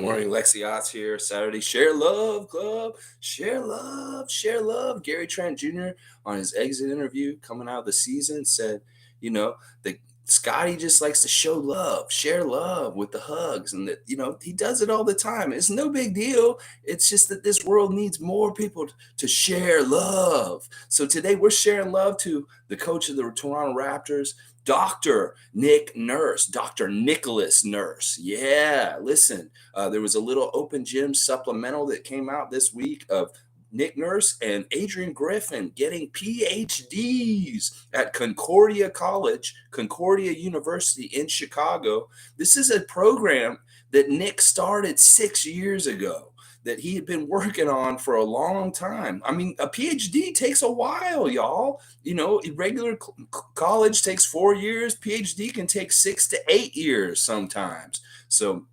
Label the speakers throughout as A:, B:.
A: Morning, Lexios here. Saturday, share love club, share love. Gary Trent Jr. on his exit interview coming out of the season said, that Scotty just likes to show love, share love with the hugs, and that he does it all the time. It's no big deal. It's just that this world needs more people to share love. So today we're sharing love to the coach of the Toronto Raptors, Dr. Nick Nurse, Dr. Nicholas Nurse. Yeah, listen, there was a little open gym supplemental that came out this week of Nick Nurse and Adrian Griffin getting Ph.D.s at Concordia University in Chicago. This is a program that Nick started 6 years ago, that he had been working on for a long time. I mean, a PhD takes a while, y'all. Regular college takes 4 years. PhD can take 6 to 8 years sometimes. So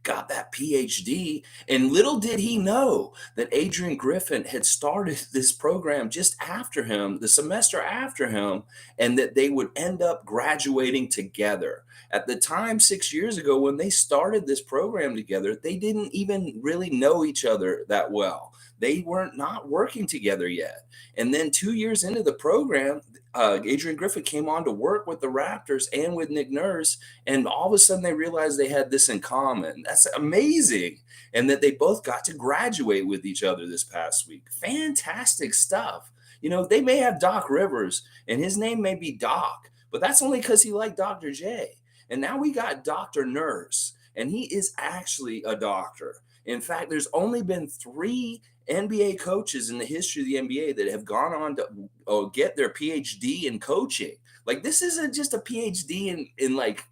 A: got that PhD, and little did he know that Adrian Griffin had started this program just after him, the semester after him, and that they would end up graduating together. At the time, 6 years ago, when they started this program together, they didn't even really know each other that well. They weren't not working together yet. And then 2 years into the program, Adrian Griffin came on to work with the Raptors and with Nick Nurse, and all of a sudden they realized they had this in common. That's amazing. And that they both got to graduate with each other this past week. Fantastic stuff. They may have Doc Rivers, and his name may be Doc, but that's only because he liked Dr. J. And now we got Dr. Nurse, and he is actually a doctor. In fact, there's only been 3 NBA coaches in the history of the NBA that have gone on to get their PhD in coaching. Like, this isn't just a PhD in like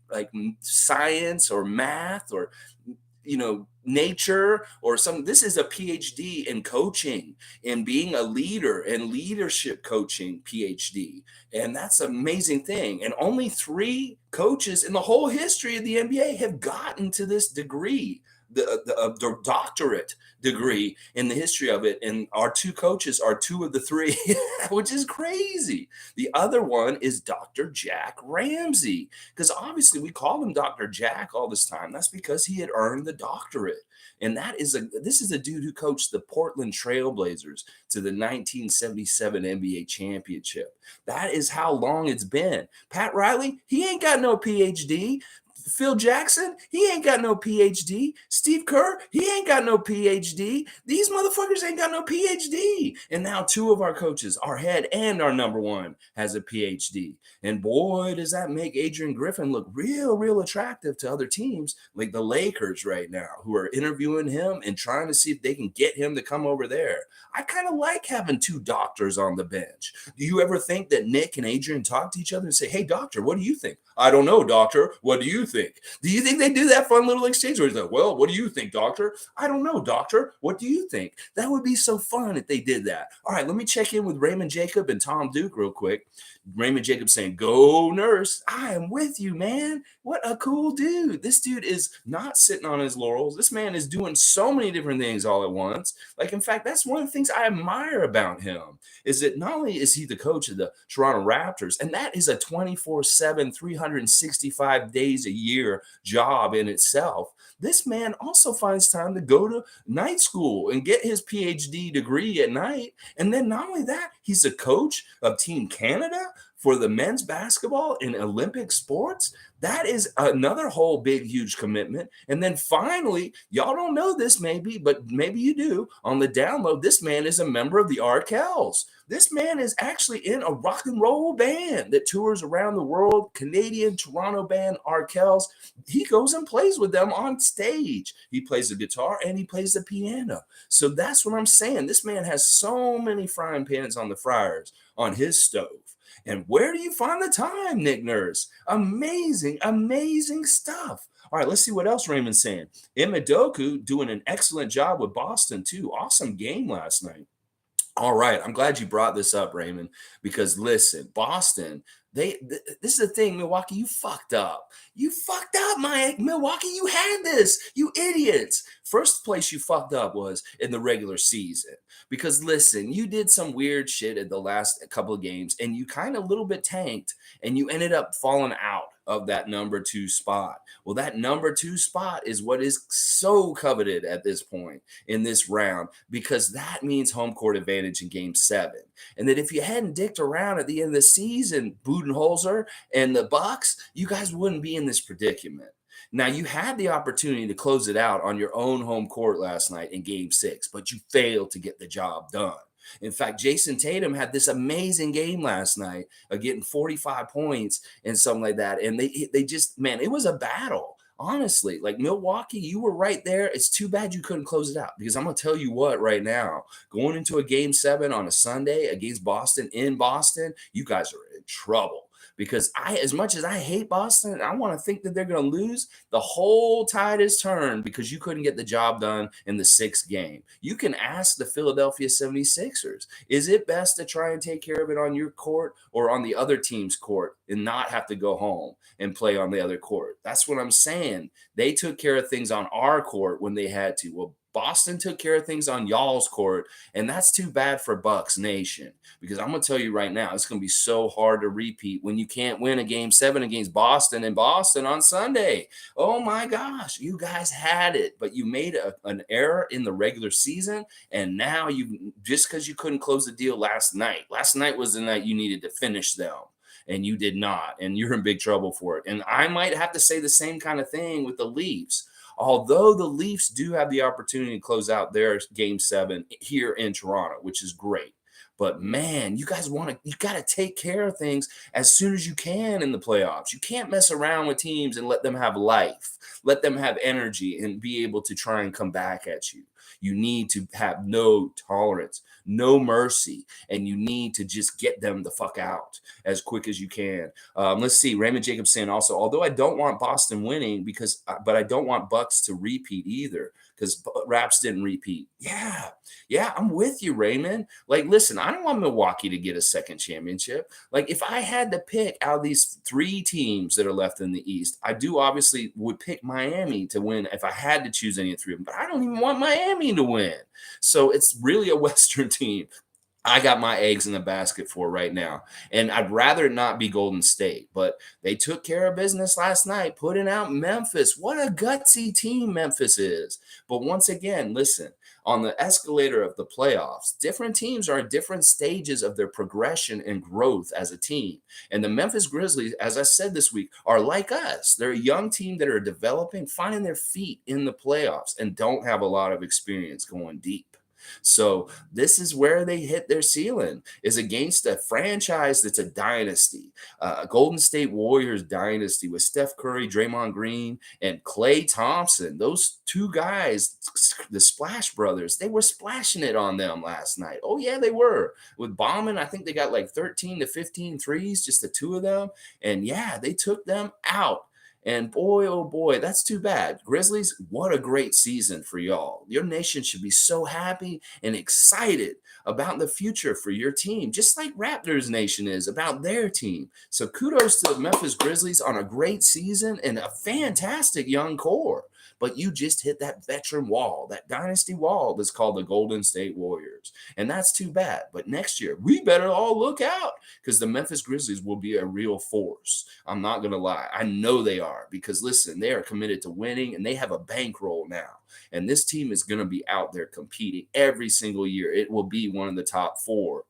A: science or math or nature or something. This is a PhD in coaching and being a leader and leadership coaching PhD. And that's an amazing thing. And only 3 coaches in the whole history of the NBA have gotten to this degree, the doctorate degree in the history of it. And our 2 coaches are 2 of the 3, which is crazy. The other one is Dr. Jack Ramsay, because obviously we call him Dr. Jack all this time. That's because he had earned the doctorate. And this is a dude who coached the Portland Trailblazers to the 1977 NBA championship. That is how long it's been. Pat Riley, he ain't got no PhD. Phil Jackson, he ain't got no PhD. Steve Kerr, he ain't got no PhD. These motherfuckers ain't got no PhD. And now 2 of our coaches, our head and our number 1, has a PhD. And boy, does that make Adrian Griffin look real attractive to other teams like the Lakers right now, who are interviewing him and trying to see if they can get him to come over there. I kind of like having 2 doctors on the bench. Do you ever think that Nick and Adrian talk to each other and say, "Hey, doctor, what do you think?" "I don't know, doctor. What do you think?" Do you think they do that fun little exchange where he's like, "Well, what do you think, doctor?" "I don't know, doctor. What do you think?" That would be so fun if they did that. All right, let me check in with Raymond Jacob and Tom Duke real quick. Raymond Jacob saying, "Go Nurse. I am with you, man." What a cool dude. This dude is not sitting on his laurels. This man is doing so many different things all at once. Like, in fact, that's one of the things I admire about him, is that not only is he the coach of the Toronto Raptors, and that is a 24/7, 365 days a year job in itself, this man also finds time to go to night school and get his PhD degree at night. And then not only that, he's a coach of Team Canada for the men's basketball in Olympic sports. That is another whole big, huge commitment. And then finally, y'all don't know this maybe, but maybe you do. On the download, this man is a member of the Arkells. This man is actually in a rock and roll band that tours around the world, Canadian Toronto band Arkells. He goes and plays with them on stage. He plays the guitar and he plays the piano. So that's what I'm saying. This man has so many frying pans on the fryers on his stove. And where do you find the time, Nick Nurse? Amazing, amazing stuff. All right, let's see what else Raymond's saying. Imidoku doing an excellent job with Boston, too. Awesome game last night. All right, I'm glad you brought this up, Raymond, because listen, Boston, this is the thing, Milwaukee, you fucked up. You fucked up, Milwaukee. You had this, you idiots. First place you fucked up was in the regular season. Because listen, you did some weird shit at the last couple of games, and you kind of a little bit tanked, and you ended up falling out of that number 2 spot. Well, that number 2 spot is what is so coveted at this point in this round, because that means home court advantage in game 7. And that if you hadn't dicked around at the end of the season, Budenholzer and the Bucks, you guys wouldn't be in this predicament. Now, you had the opportunity to close it out on your own home court last night in game 6, but you failed to get the job done. In fact, Jason Tatum had this amazing game last night of getting 45 points and something like that. And they just, man, it was a battle. Honestly, like Milwaukee, you were right there. It's too bad you couldn't close it out, because I'm going to tell you what, right now, going into a game 7 on a Sunday against Boston in Boston, you guys are in trouble. Because as much as I hate Boston, I want to think that they're going to lose. The whole tide is turned because you couldn't get the job done in the 6th game. You can ask the Philadelphia 76ers, is it best to try and take care of it on your court or on the other team's court and not have to go home and play on the other court? That's what I'm saying. They took care of things on our court when they had to. Well, Boston took care of things on y'all's court, and that's too bad for Bucks Nation, because I'm going to tell you right now, it's going to be so hard to repeat when you can't win a game 7 against Boston in Boston on Sunday. Oh my gosh, you guys had it, but you made an error in the regular season, and now just because you couldn't close the deal last night was the night you needed to finish them. And you did not, and you're in big trouble for it. And I might have to say the same kind of thing with the Leafs. Although the Leafs do have the opportunity to close out their game 7 here in Toronto, which is great. But man, you got to take care of things as soon as you can in the playoffs. You can't mess around with teams and let them have life, let them have energy and be able to try and come back at you. You need to have no tolerance, no mercy, and you need to just get them the fuck out as quick as you can. Let's see. Raymond Jacobs saying also, although I don't want Boston winning but I don't want Bucks to repeat either, because Raps didn't repeat. Yeah, I'm with you, Raymond. Like, listen, I don't want Milwaukee to get a second championship. Like, if I had to pick out of these 3 teams that are left in the East, I do obviously would pick Miami to win if I had to choose any of 3 of them. But I don't even want Miami to win. So it's really a Western team I got my eggs in the basket for right now. And I'd rather not be Golden State, but they took care of business last night, putting out Memphis. What a gutsy team Memphis is. But once again, listen, on the escalator of the playoffs, different teams are at different stages of their progression and growth as a team. And the Memphis Grizzlies, as I said this week, are like us. They're a young team that are developing, finding their feet in the playoffs, and don't have a lot of experience going deep. So this is where they hit their ceiling, is against a franchise that's a dynasty, Golden State Warriors dynasty with Steph Curry, Draymond Green, and Klay Thompson. Those 2 guys, the Splash Brothers, they were splashing it on them last night. Oh, yeah, they were. With Bauman, I think they got like 13 to 15 threes, just the 2 of them. And yeah, they took them out. And boy, oh boy, that's too bad. Grizzlies, what a great season for y'all. Your nation should be so happy and excited about the future for your team, just like Raptors Nation is about their team. So kudos to the Memphis Grizzlies on a great season and a fantastic young core. But you just hit that veteran wall, that dynasty wall that's called the Golden State Warriors. And that's too bad. But next year, we better all look out, because the Memphis Grizzlies will be a real force. I'm not going to lie. I know they are, because, listen, they are committed to winning, and they have a bankroll now. And this team is going to be out there competing every single year. It will be one of the top 4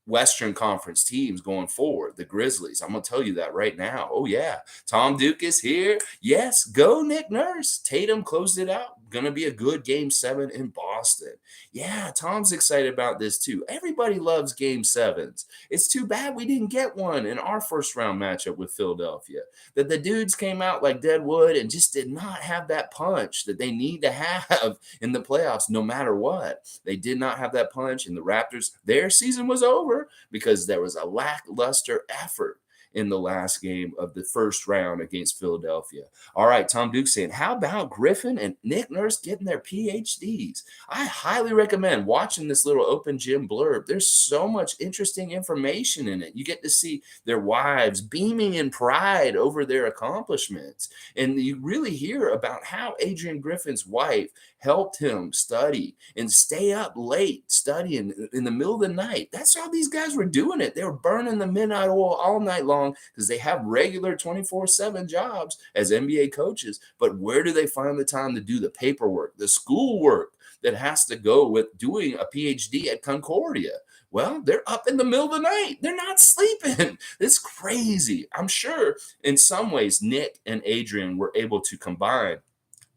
A: Western Conference teams going forward, the Grizzlies. I'm going to tell you that right now. Oh, yeah. Tom Duke is here. Yes, go Nick Nurse. Tatum closed it out. Going to be a good game 7 in Boston. Yeah, Tom's excited about this too. Everybody loves game 7s. It's too bad we didn't get one in our first round matchup with Philadelphia. That the dudes came out like dead wood and just did not have that punch that they need to have in the playoffs no matter what. They did not have that punch, and the Raptors, their season was over because there was a lackluster effort in the last game of the first round against Philadelphia. All right, Tom Duke saying, how about Griffin and Nick Nurse getting their PhDs? I highly recommend watching this little open gym blurb. There's so much interesting information in it. You get to see their wives beaming in pride over their accomplishments. And you really hear about how Adrian Griffin's wife helped him study and stay up late studying in the middle of the night. That's how these guys were doing it. They were burning the midnight oil all night long long because they have regular 24/7 jobs as NBA coaches. But where do they find the time to do the paperwork, the schoolwork that has to go with doing a PhD at Concordia? Well, they're up in the middle of the night. They're not sleeping. It's crazy. I'm sure in some ways, Nick and Adrian were able to combine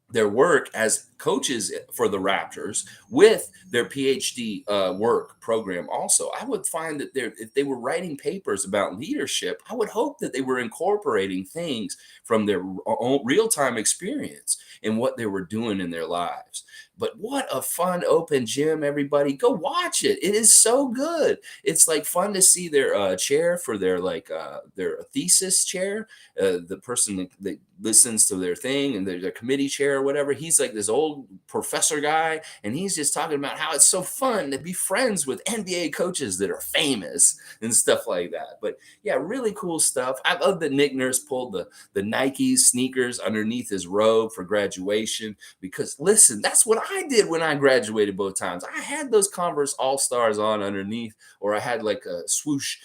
A: their work as coaches for the Raptors with their PhD work program. Also, I would find that if they were writing papers about leadership, I would hope that they were incorporating things from their own real-time experience in what they were doing in their lives. But what a fun open gym, everybody. Go watch it. It is so good. It's like fun to see their chair for their thesis chair, the person that listens to their thing, and their committee chair or whatever. He's like this old professor guy, and he's just talking about how it's so fun to be friends with NBA coaches that are famous and stuff like that. But yeah, really cool stuff. I love that Nick Nurse pulled the Nike sneakers underneath his robe for graduation, because listen, that's what I did when I graduated both times. I had those Converse All-Stars on underneath, or I had like a swoosh,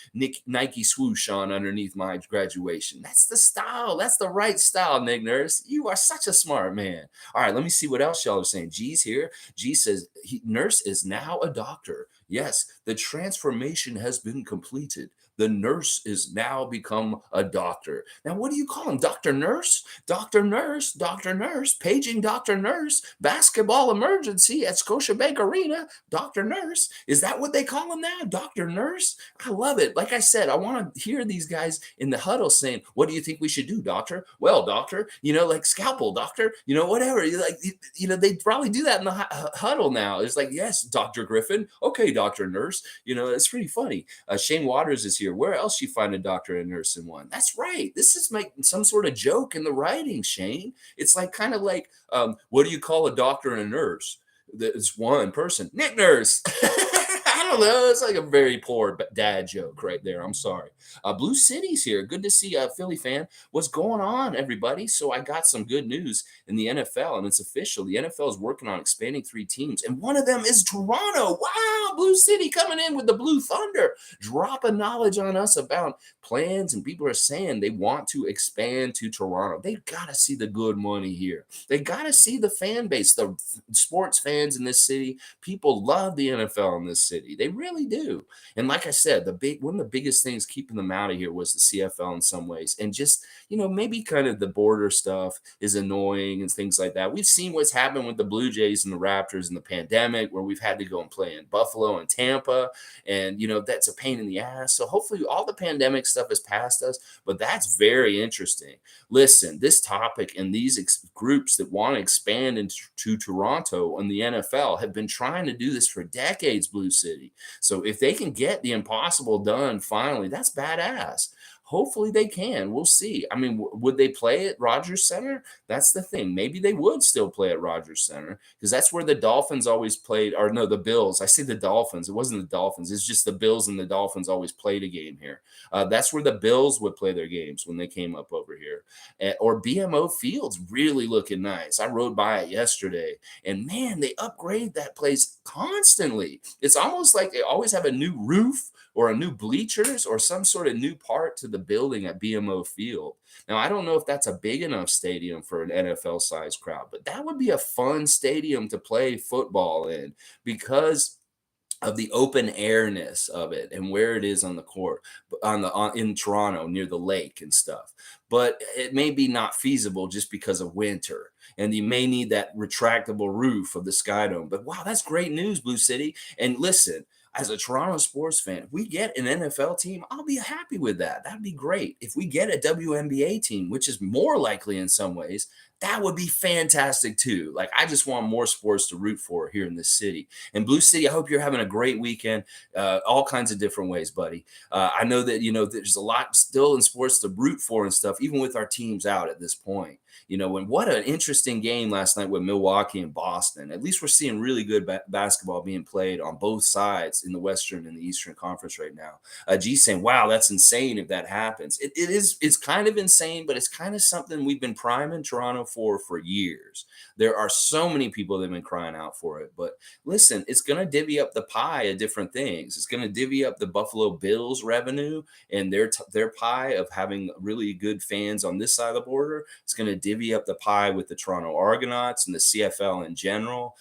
A: Nike swoosh on underneath my graduation. That's the style. That's the right style, Nick Nurse. You are such a smart man. All right, let me see what else y'all are saying. G's here. G says, Nurse is now a doctor. Yes, the transformation has been completed. The nurse is now become a doctor. Now, what do you call him? Dr. Nurse? Dr. Nurse, Dr. Nurse, paging Dr. Nurse, basketball emergency at Scotiabank Arena, Dr. Nurse. Is that what they call him now? Dr. Nurse? I love it. Like I said, I want to hear these guys in the huddle saying, what do you think we should do, doctor? Well, doctor, like scalpel, doctor, whatever. They probably do that in the huddle now. It's like, yes, Dr. Griffin. Okay, Dr. Nurse. It's pretty funny. Shane Waters is here. Where else you find a doctor and nurse in one? That's right. This is making some sort of joke in the writing, Shane. It's like kind of like, what do you call a doctor and a nurse? It's one person. Nick Nurse. I don't know. It's like a very poor dad joke right there. I'm sorry. Blue City's here. Good to see a Philly fan. What's going on, everybody? So I got some good news in the NFL, and it's official. The NFL is working on expanding 3 teams, and one of them is Toronto. Wow, Blue City coming in with the Blue Thunder, dropping knowledge on us about plans, and people are saying they want to expand to Toronto. They got to see the good money here. They got to see the fan base, the sports fans in this city. People love the NFL in this city. They really do. And like I said, one of the biggest things keeping them out of here was the CFL in some ways. And just, maybe kind of the border stuff is annoying and things like that. We've seen what's happened with the Blue Jays and the Raptors in the pandemic, where we've had to go and play in Buffalo and Tampa. And, that's a pain in the ass. So hopefully all the pandemic stuff has passed us, but that's very interesting. Listen, this topic and these groups that want to expand into Toronto and the NFL have been trying to do this for decades, Blue City. So if they can get the impossible done finally, that's badass. Hopefully they can. We'll see. I mean, would they play at Rogers Center? That's the thing. Maybe they would still play at Rogers Center, because that's where the Dolphins always played. Or no, the Bills. I see the Dolphins. It wasn't the Dolphins. It's just the Bills and the Dolphins always played a game here. That's where the Bills would play their games when they came up over here. Or BMO Field's really looking nice. I rode by it yesterday, and man, they upgrade that place constantly. It's almost like they always have a new roof or a new bleachers or some sort of new part to the building at BMO Field. Now, I don't know if that's a big enough stadium for an NFL-sized crowd, but that would be a fun stadium to play football in, because of the open airness of it and where it is on the court, in Toronto near the lake and stuff. But it may be not feasible just because of winter, and you may need that retractable roof of the Sky Dome. But wow, that's great news, Blue City. And listen, as a Toronto sports fan, if we get an NFL team, I'll be happy with that. That'd be great. If we get a WNBA team, which is more likely in some ways, that would be fantastic too. Like, I just want more sports to root for here in this city. And Blue City, I hope you're having a great weekend, all kinds of different ways, buddy. I know that, there's a lot still in sports to root for and stuff, even with our teams out at this point. And what an interesting game last night with Milwaukee and Boston. At least we're seeing really good basketball being played on both sides in the Western and the Eastern Conference right now. G's saying, wow, that's insane if that happens. It's kind of insane, but it's kind of something we've been priming Toronto for years. There are so many people that have been crying out for it. But listen, it's going to divvy up the pie of different things. It's going to divvy up the Buffalo Bills revenue and their pie of having really good fans on this side of the border. It's going to divvy up the pie with the Toronto Argonauts and the CFL in general.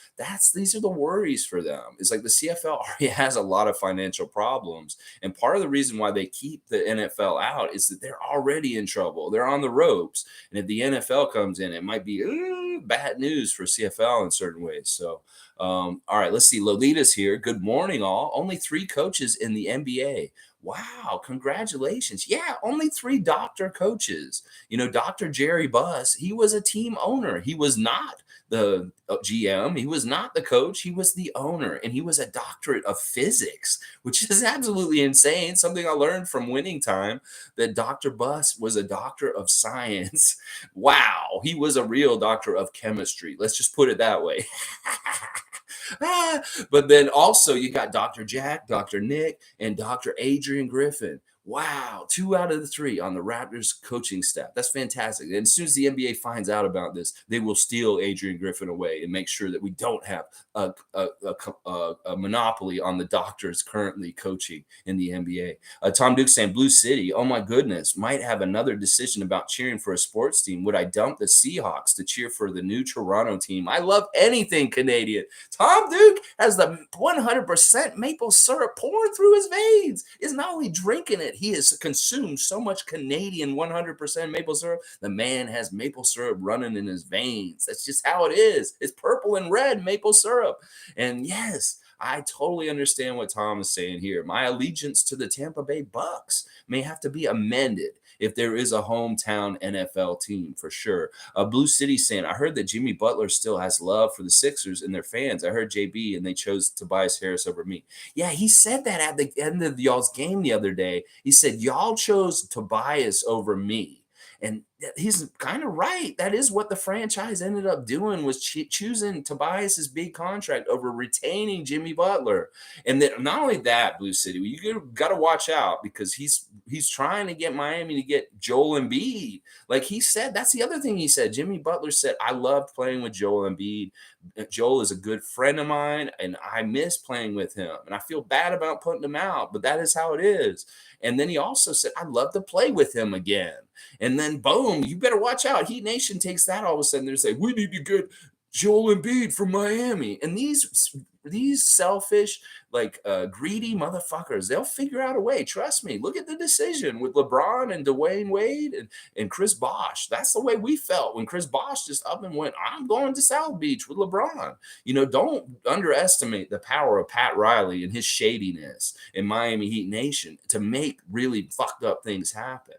A: These are the worries for them. It's like the CFL already has a lot of financial problems, and part of the reason why they keep the NFL out is that they're already in trouble. They're on the ropes, and if the NFL comes in, it might be bad news for CFL in certain ways. So, all right, let's see. Lolita's here. Good morning, all. Only 3 coaches in the NBA. Wow, congratulations. Yeah, only 3 doctor coaches. Dr. Jerry Buss, he was a team owner. He was not the GM. He was not the coach. He was the owner, and he was a doctorate of physics, which is absolutely insane. Something I learned from winning time, that Dr. Buss was a doctor of science. Wow, he was a real doctor of chemistry. Let's just put it that way. But then also you got Dr. Jack, Dr. Nick, and Dr. Adrian Griffin. Wow, 2 out of the 3 on the Raptors coaching staff. That's fantastic. And as soon as the NBA finds out about this, they will steal Adrian Griffin away and make sure that we don't have a monopoly on the doctors currently coaching in the NBA. Tom Duke saying, Blue City, oh my goodness, might have another decision about cheering for a sports team. Would I dump the Seahawks to cheer for the new Toronto team? I love anything Canadian. Tom Duke has the 100% maple syrup pouring through his veins. Is not only drinking it, he has consumed so much Canadian 100% maple syrup. The man has maple syrup running in his veins. That's just how it is. It's purple and red maple syrup. And yes, I totally understand what Tom is saying here. My allegiance to the Tampa Bay Bucks may have to be amended if there is a hometown NFL team, for sure. Blue City saying, I heard that Jimmy Butler still has love for the Sixers and their fans. I heard JB and they chose Tobias Harris over me. Yeah, he said that at the end of y'all's game the other day. He said, y'all chose Tobias over me. And he's kind of right. That is what the franchise ended up doing, was choosing Tobias's big contract over retaining Jimmy Butler. And then not only that, Blue City, you got to watch out, because he's trying to get Miami to get Joel Embiid. Like he said, that's the other thing he said. Jimmy Butler said, I loved playing with Joel Embiid. Joel is a good friend of mine, and I miss playing with him. And I feel bad about putting him out, but that is how it is. And then he also said, I'd love to play with him again. And then boom, you better watch out. Heat Nation takes that all of a sudden. They're saying, we need to get Joel Embiid from Miami. And these selfish, greedy motherfuckers, they'll figure out a way. Trust me. Look at the decision with LeBron and Dwayne Wade and Chris Bosh. That's the way we felt when Chris Bosh just up and went, I'm going to South Beach with LeBron. Don't underestimate the power of Pat Riley and his shadiness in Miami Heat Nation to make really fucked up things happen.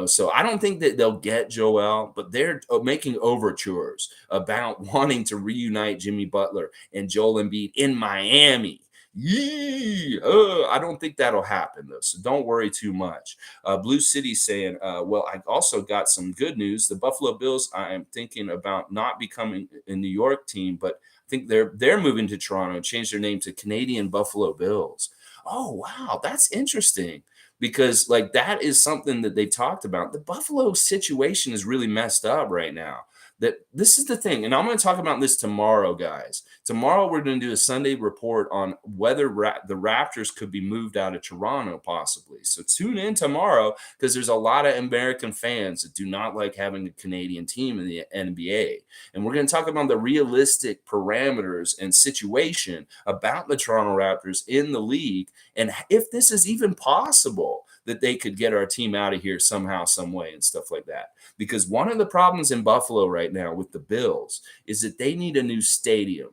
A: So I don't think that they'll get Joel, but they're making overtures about wanting to reunite Jimmy Butler and Joel Embiid in Miami. I don't think that'll happen, though, so don't worry too much. Blue City saying, well, I also got some good news. The Buffalo Bills, I am thinking about not becoming a New York team, but I think they're moving to Toronto and change their name to Canadian Buffalo Bills. Oh, wow, that's interesting. Because that is something that they talked about. The Buffalo situation is really messed up right now. That this is the thing, and I'm going to talk about this tomorrow, guys. Tomorrow we're going to do a Sunday report on whether the Raptors could be moved out of Toronto, possibly. So tune in tomorrow, because there's a lot of American fans that do not like having a Canadian team in the NBA. And we're going to talk about the realistic parameters and situation about the Toronto Raptors in the league, and if this is even possible that they could get our team out of here somehow, some way, and stuff like that. Because one of the problems in Buffalo right now with the Bills is that they need a new stadium,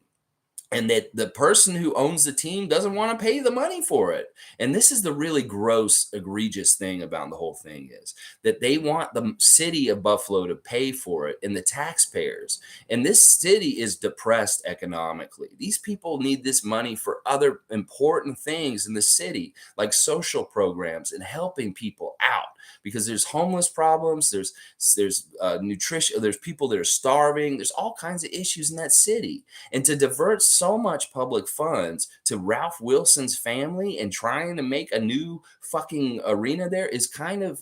A: and that the person who owns the team doesn't want to pay the money for it. And this is the really gross, egregious thing about the whole thing, is that they want the city of Buffalo to pay for it, and the taxpayers. And this city is depressed economically. These people need this money for other important things in the city, like social programs and helping people out, because there's homeless problems, there's nutrition, there's people that are starving, there's all kinds of issues in that city. And to divert so much public funds to Ralph Wilson's family and trying to make a new fucking arena there is kind of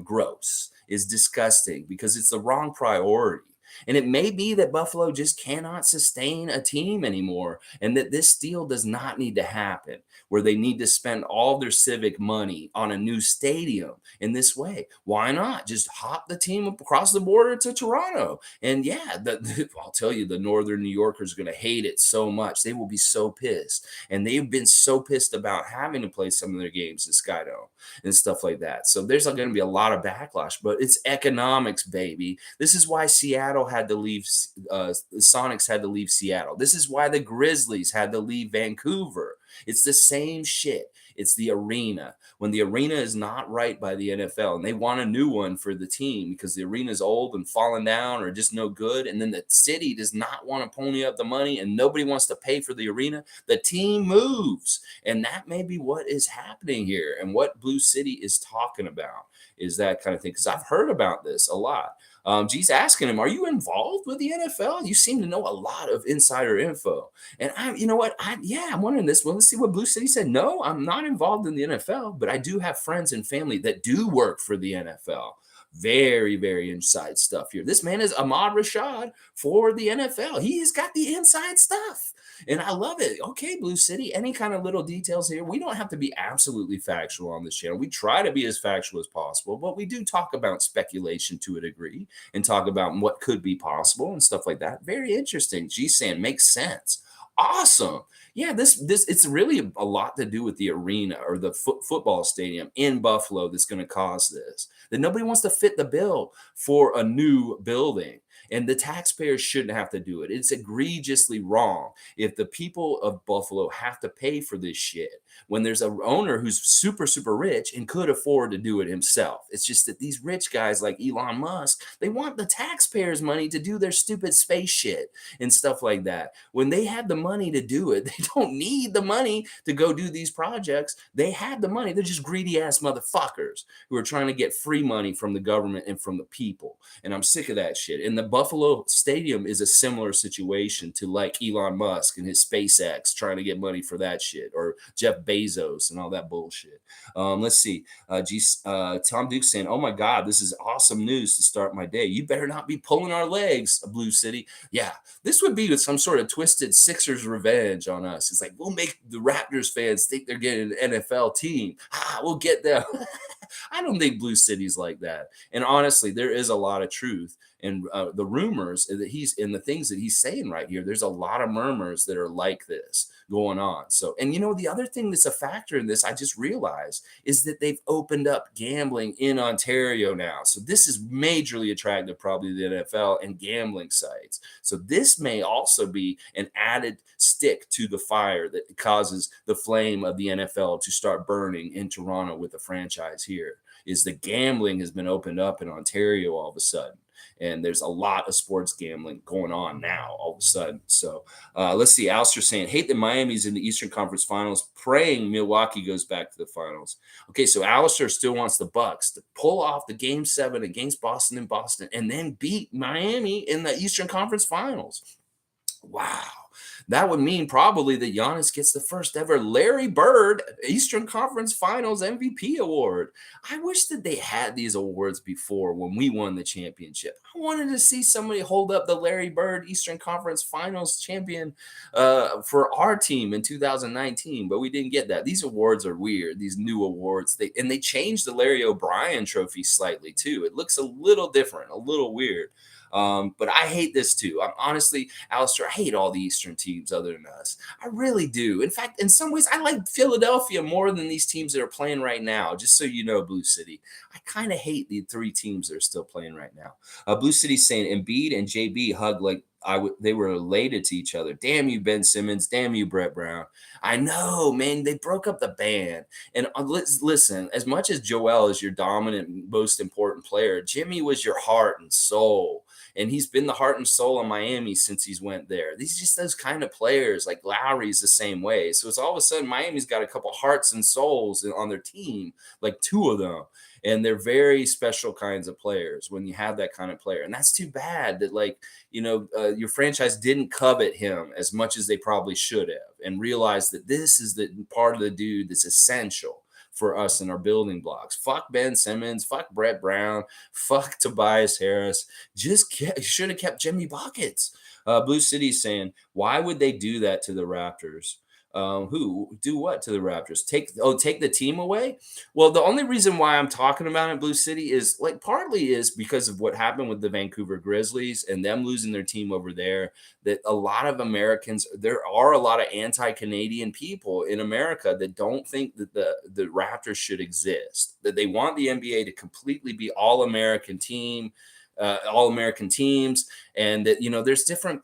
A: gross, is disgusting, because it's the wrong priority. And it may be that Buffalo just cannot sustain a team anymore, and that this deal does not need to happen, where they need to spend all their civic money on a new stadium in this way. Why not just hop the team across the border to Toronto? And yeah, I'll tell you, the Northern New Yorkers are going to hate it so much. They will be so pissed. And they've been so pissed about having to play some of their games in Skydome and stuff like that. So there's going to be a lot of backlash, but it's economics, baby. This is why Seattle had to leave. The Sonics had to leave Seattle. This is why the Grizzlies had to leave Vancouver. It's the same shit. It's the arena. When the arena is not right by the NFL and they want a new one for the team because the arena is old and falling down or just no good, and then the city does not want to pony up the money and nobody wants to pay for the arena, the team moves. And that may be what is happening here. And what Blue City is talking about is that kind of thing. Because I've heard about this a lot. G's asking him, are you involved with the NFL? You seem to know a lot of insider info. And you know what? I'm wondering this. Well, let's see what Blue City said. No, I'm not involved in the NFL, but I do have friends and family that do work for the NFL. Very, very inside stuff here. This man is Ahmad Rashad for the NFL. He's got the inside stuff. And I love it. Okay, Blue City, any kind of little details here. We don't have to be absolutely factual on this channel. We try to be as factual as possible, but we do talk about speculation to a degree and talk about what could be possible and stuff like that. Very interesting. G-San makes sense. Awesome. Yeah, this it's really a lot to do with the arena or the football stadium in Buffalo that's going to cause this. That nobody wants to fit the bill for a new building. And the taxpayers shouldn't have to do it. It's egregiously wrong if the people of Buffalo have to pay for this shit when there's an owner who's super, super rich and could afford to do it himself. It's just that these rich guys like Elon Musk, they want the taxpayers' money to do their stupid space shit and stuff like that. When they had the money to do it, they don't need the money to go do these projects. They had the money. They're just greedy ass motherfuckers who are trying to get free money from the government and from the people. And I'm sick of that shit. And the Buffalo Stadium is a similar situation to like Elon Musk and his SpaceX trying to get money for that shit, or Jeff Bezos and all that bullshit. Let's see. Tom Duke saying, oh my God, this is awesome news to start my day. You better not be pulling our legs, Blue City. Yeah, this would be some sort of twisted Sixers revenge on us. It's like, we'll make the Raptors fans think they're getting an NFL team. We'll get them. I don't think Blue City's like that. And honestly, there is a lot of truth in the rumors that he's in the things that he's saying right here. There's a lot of murmurs that are like this going on. So, and you know, the other thing that's a factor in this, I just realized, is that they've opened up gambling in Ontario now. So this is majorly attractive, probably to the NFL and gambling sites. So this may also be an added stick to the fire that causes the flame of the NFL to start burning in Toronto with the franchise here. Is the gambling has been opened up in Ontario all of a sudden. And there's a lot of sports gambling going on now all of a sudden. So let's see. Alistair saying, hate that Miami's in the Eastern Conference Finals, praying Milwaukee goes back to the finals. Okay, so Alistair still wants the Bucks to pull off the Game 7 against Boston in Boston and then beat Miami in the Eastern Conference Finals. Wow. That would mean probably that Giannis gets the first ever Larry Bird Eastern Conference Finals MVP award. I wish that they had these awards before when we won the championship. I wanted to see somebody hold up the Larry Bird Eastern Conference Finals champion for our team in 2019, but we didn't get that. These awards are weird, these new awards. They changed the Larry O'Brien trophy slightly too. It looks a little different, a little weird. But I hate this too. I'm honestly, Alistair, I hate all the Eastern teams other than us. I really do. In fact, in some ways, I like Philadelphia more than these teams that are playing right now. Just so you know, Blue City, I kind of hate the three teams that are still playing right now. Blue City's saying Embiid and JB hug like they were related to each other. Damn you, Ben Simmons. Damn you, Brett Brown. I know, man. They broke up the band. And listen, as much as Joel is your dominant, most important player, Jimmy was your heart and soul. And he's been the heart and soul of Miami since he's went there. These just those kind of players. Like Lowry's the same way. So it's all of a sudden Miami's got a couple hearts and souls on their team, like two of them. And they're very special kinds of players when you have that kind of player. And that's too bad that, like, you know, your franchise didn't covet him as much as they probably should have and realized that this is the part of the dude that's essential for us in our building blocks. Fuck Ben Simmons, fuck Brett Brown, fuck Tobias Harris. Just should have kept Jimmy Buckets. Blue City's saying, why would they do that to the Raptors? Who do what to the Raptors? Take the team away? Well, the only reason why I'm talking about it, Blue City, is like partly is because of what happened with the Vancouver Grizzlies and them losing their team over there. That a lot of Americans, there are a lot of anti-Canadian people in America that don't think that the Raptors should exist. That they want the NBA to completely be all-American team. All-American teams, and that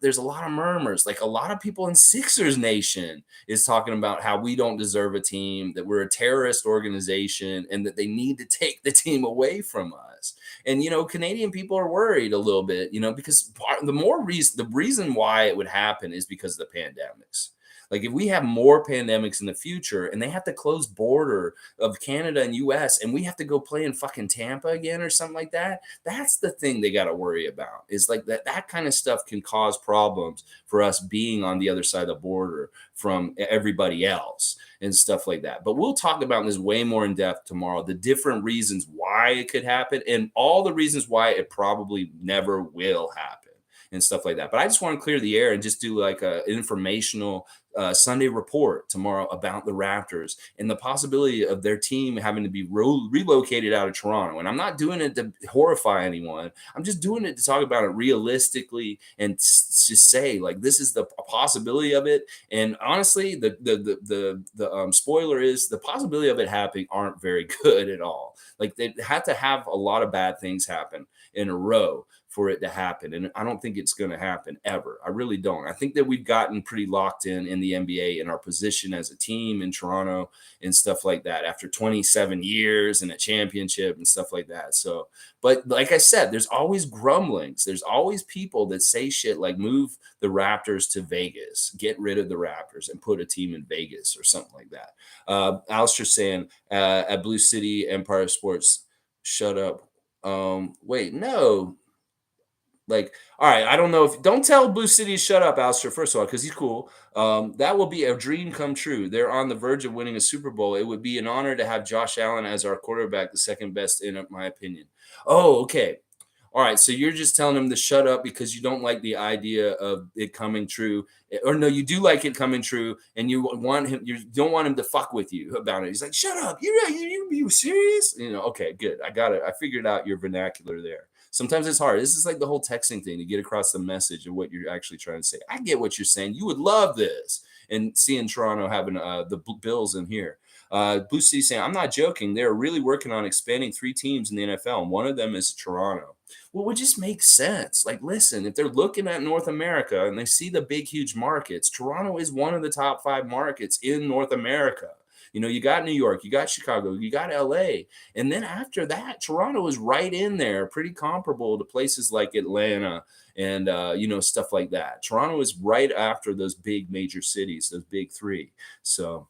A: there's a lot of murmurs. Like a lot of people in Sixers Nation is talking about how we don't deserve a team, that we're a terrorist organization, and that they need to take the team away from us. And Canadian people are worried a little bit, because the reason why it would happen is because of the pandemics. Like if we have more pandemics in the future and they have to close border of Canada and US and we have to go play in fucking Tampa again or something like that, that's the thing they got to worry about. Is like that kind of stuff can cause problems for us being on the other side of the border from everybody else and stuff like that. But we'll talk about this way more in depth tomorrow, the different reasons why it could happen and all the reasons why it probably never will happen and stuff like that. But I just want to clear the air and just do like an informational Sunday report tomorrow about the Raptors and the possibility of their team having to be relocated out of Toronto. And I'm not doing it to horrify anyone. I'm just doing it to talk about it realistically and just say like this is the possibility of it. And honestly, the spoiler is the possibility of it happening aren't very good at all. Like they have to have a lot of bad things happen in a row for it to happen. And I don't think it's going to happen ever. I really don't. I think that we've gotten pretty locked in the NBA in our position as a team in Toronto and stuff like that after 27 years and a championship and stuff like that. So, but like I said, there's always grumblings. There's always people that say shit like move the Raptors to Vegas, get rid of the Raptors and put a team in Vegas or something like that. Alistair saying at Blue City Empire Sports, shut up. Wait, no. Like, all right, I don't know don't tell Blue City to shut up, Alistair, first of all, because he's cool. That will be a dream come true. They're on the verge of winning a Super Bowl. It would be an honor to have Josh Allen as our quarterback, the second best in my opinion. Oh, okay. All right, so you're just telling him to shut up because you don't like the idea of it coming true, or no, you do like it coming true, and you don't want him to fuck with you about it. He's like, shut up, you serious? Okay, good. I got it. I figured out your vernacular there. Sometimes it's hard. This is like the whole texting thing to get across the message of what you're actually trying to say. I get what you're saying. You would love this, and seeing Toronto having the Bills in here. Blue City saying, I'm not joking. They're really working on expanding 3 teams in the NFL, and one of them is Toronto. Well, it just makes sense. Like, listen, if they're looking at North America and they see the big, huge markets, Toronto is one of the top 5 markets in North America. You got New York, you got Chicago, you got LA. And then after that, Toronto is right in there, pretty comparable to places like Atlanta and, stuff like that. Toronto is right after those big major cities, those big 3. So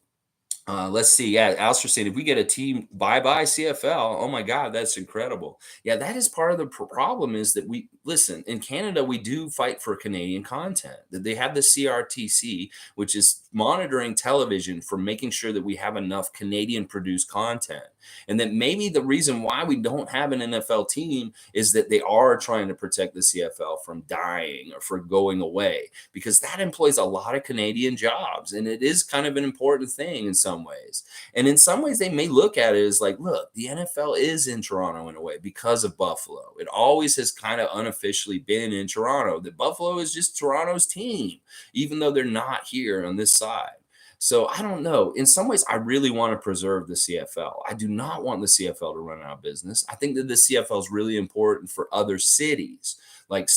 A: let's see. Yeah, Alistair saying if we get a team, bye CFL. Oh my God, that's incredible. Yeah, that is part of the problem is that we listen in Canada. We do fight for Canadian content. That they have the CRTC, which is monitoring television for making sure that we have enough Canadian produced content, and that maybe the reason why we don't have an NFL team is that they are trying to protect the CFL from dying or for going away because that employs a lot of Canadian jobs, and it is kind of an important thing in some ways. And in some ways, they may look at it as like, look, the NFL is in Toronto in a way because of Buffalo. It always has kind of unofficially been in Toronto. That Buffalo is just Toronto's team, even though they're not here on this side. So I don't know. In some ways, I really want to preserve the CFL. I do not want the CFL to run out of business. I think that the CFL is really important for other cities like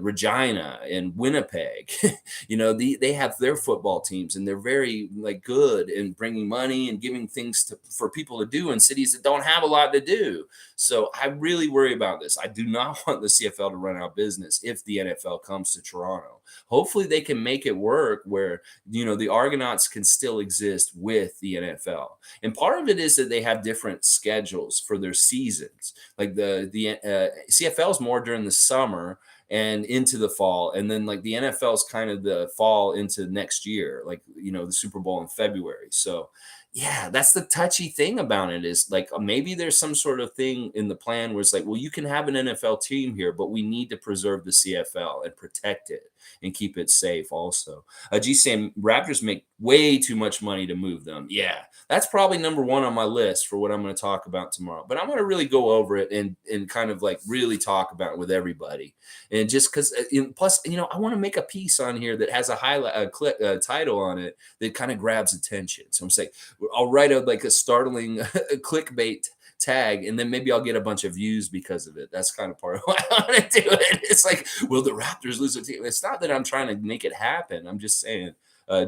A: Regina and Winnipeg. They have their football teams and they're very like good in bringing money and giving things for people to do in cities that don't have a lot to do. So I really worry about this. I do not want the CFL to run out of business if the NFL comes to Toronto. Hopefully they can make it work where, the Argonauts can still exist with the NFL. And part of it is that they have different schedules for their seasons. Like the CFL is more during the summer and into the fall. And then like the NFL's kind of the fall into next year, like, the Super Bowl in February. So yeah, that's the touchy thing about it is like maybe there's some sort of thing in the plan where it's like, well, you can have an NFL team here, but we need to preserve the CFL and protect it and keep it safe also. G saying Raptors make way too much money to move them. Yeah, that's probably number one on my list for what I'm going to talk about tomorrow. But I'm going to really go over it and kind of like really talk about it with everybody. And just because, plus, I want to make a piece on here that has a highlight, title on it that kind of grabs attention. So I'm saying, I'll write like a startling clickbait tag, and then maybe I'll get a bunch of views because of it. That's kind of part of why I want to do it. It's like, will the Raptors lose a team? It's not that I'm trying to make it happen. I'm just saying,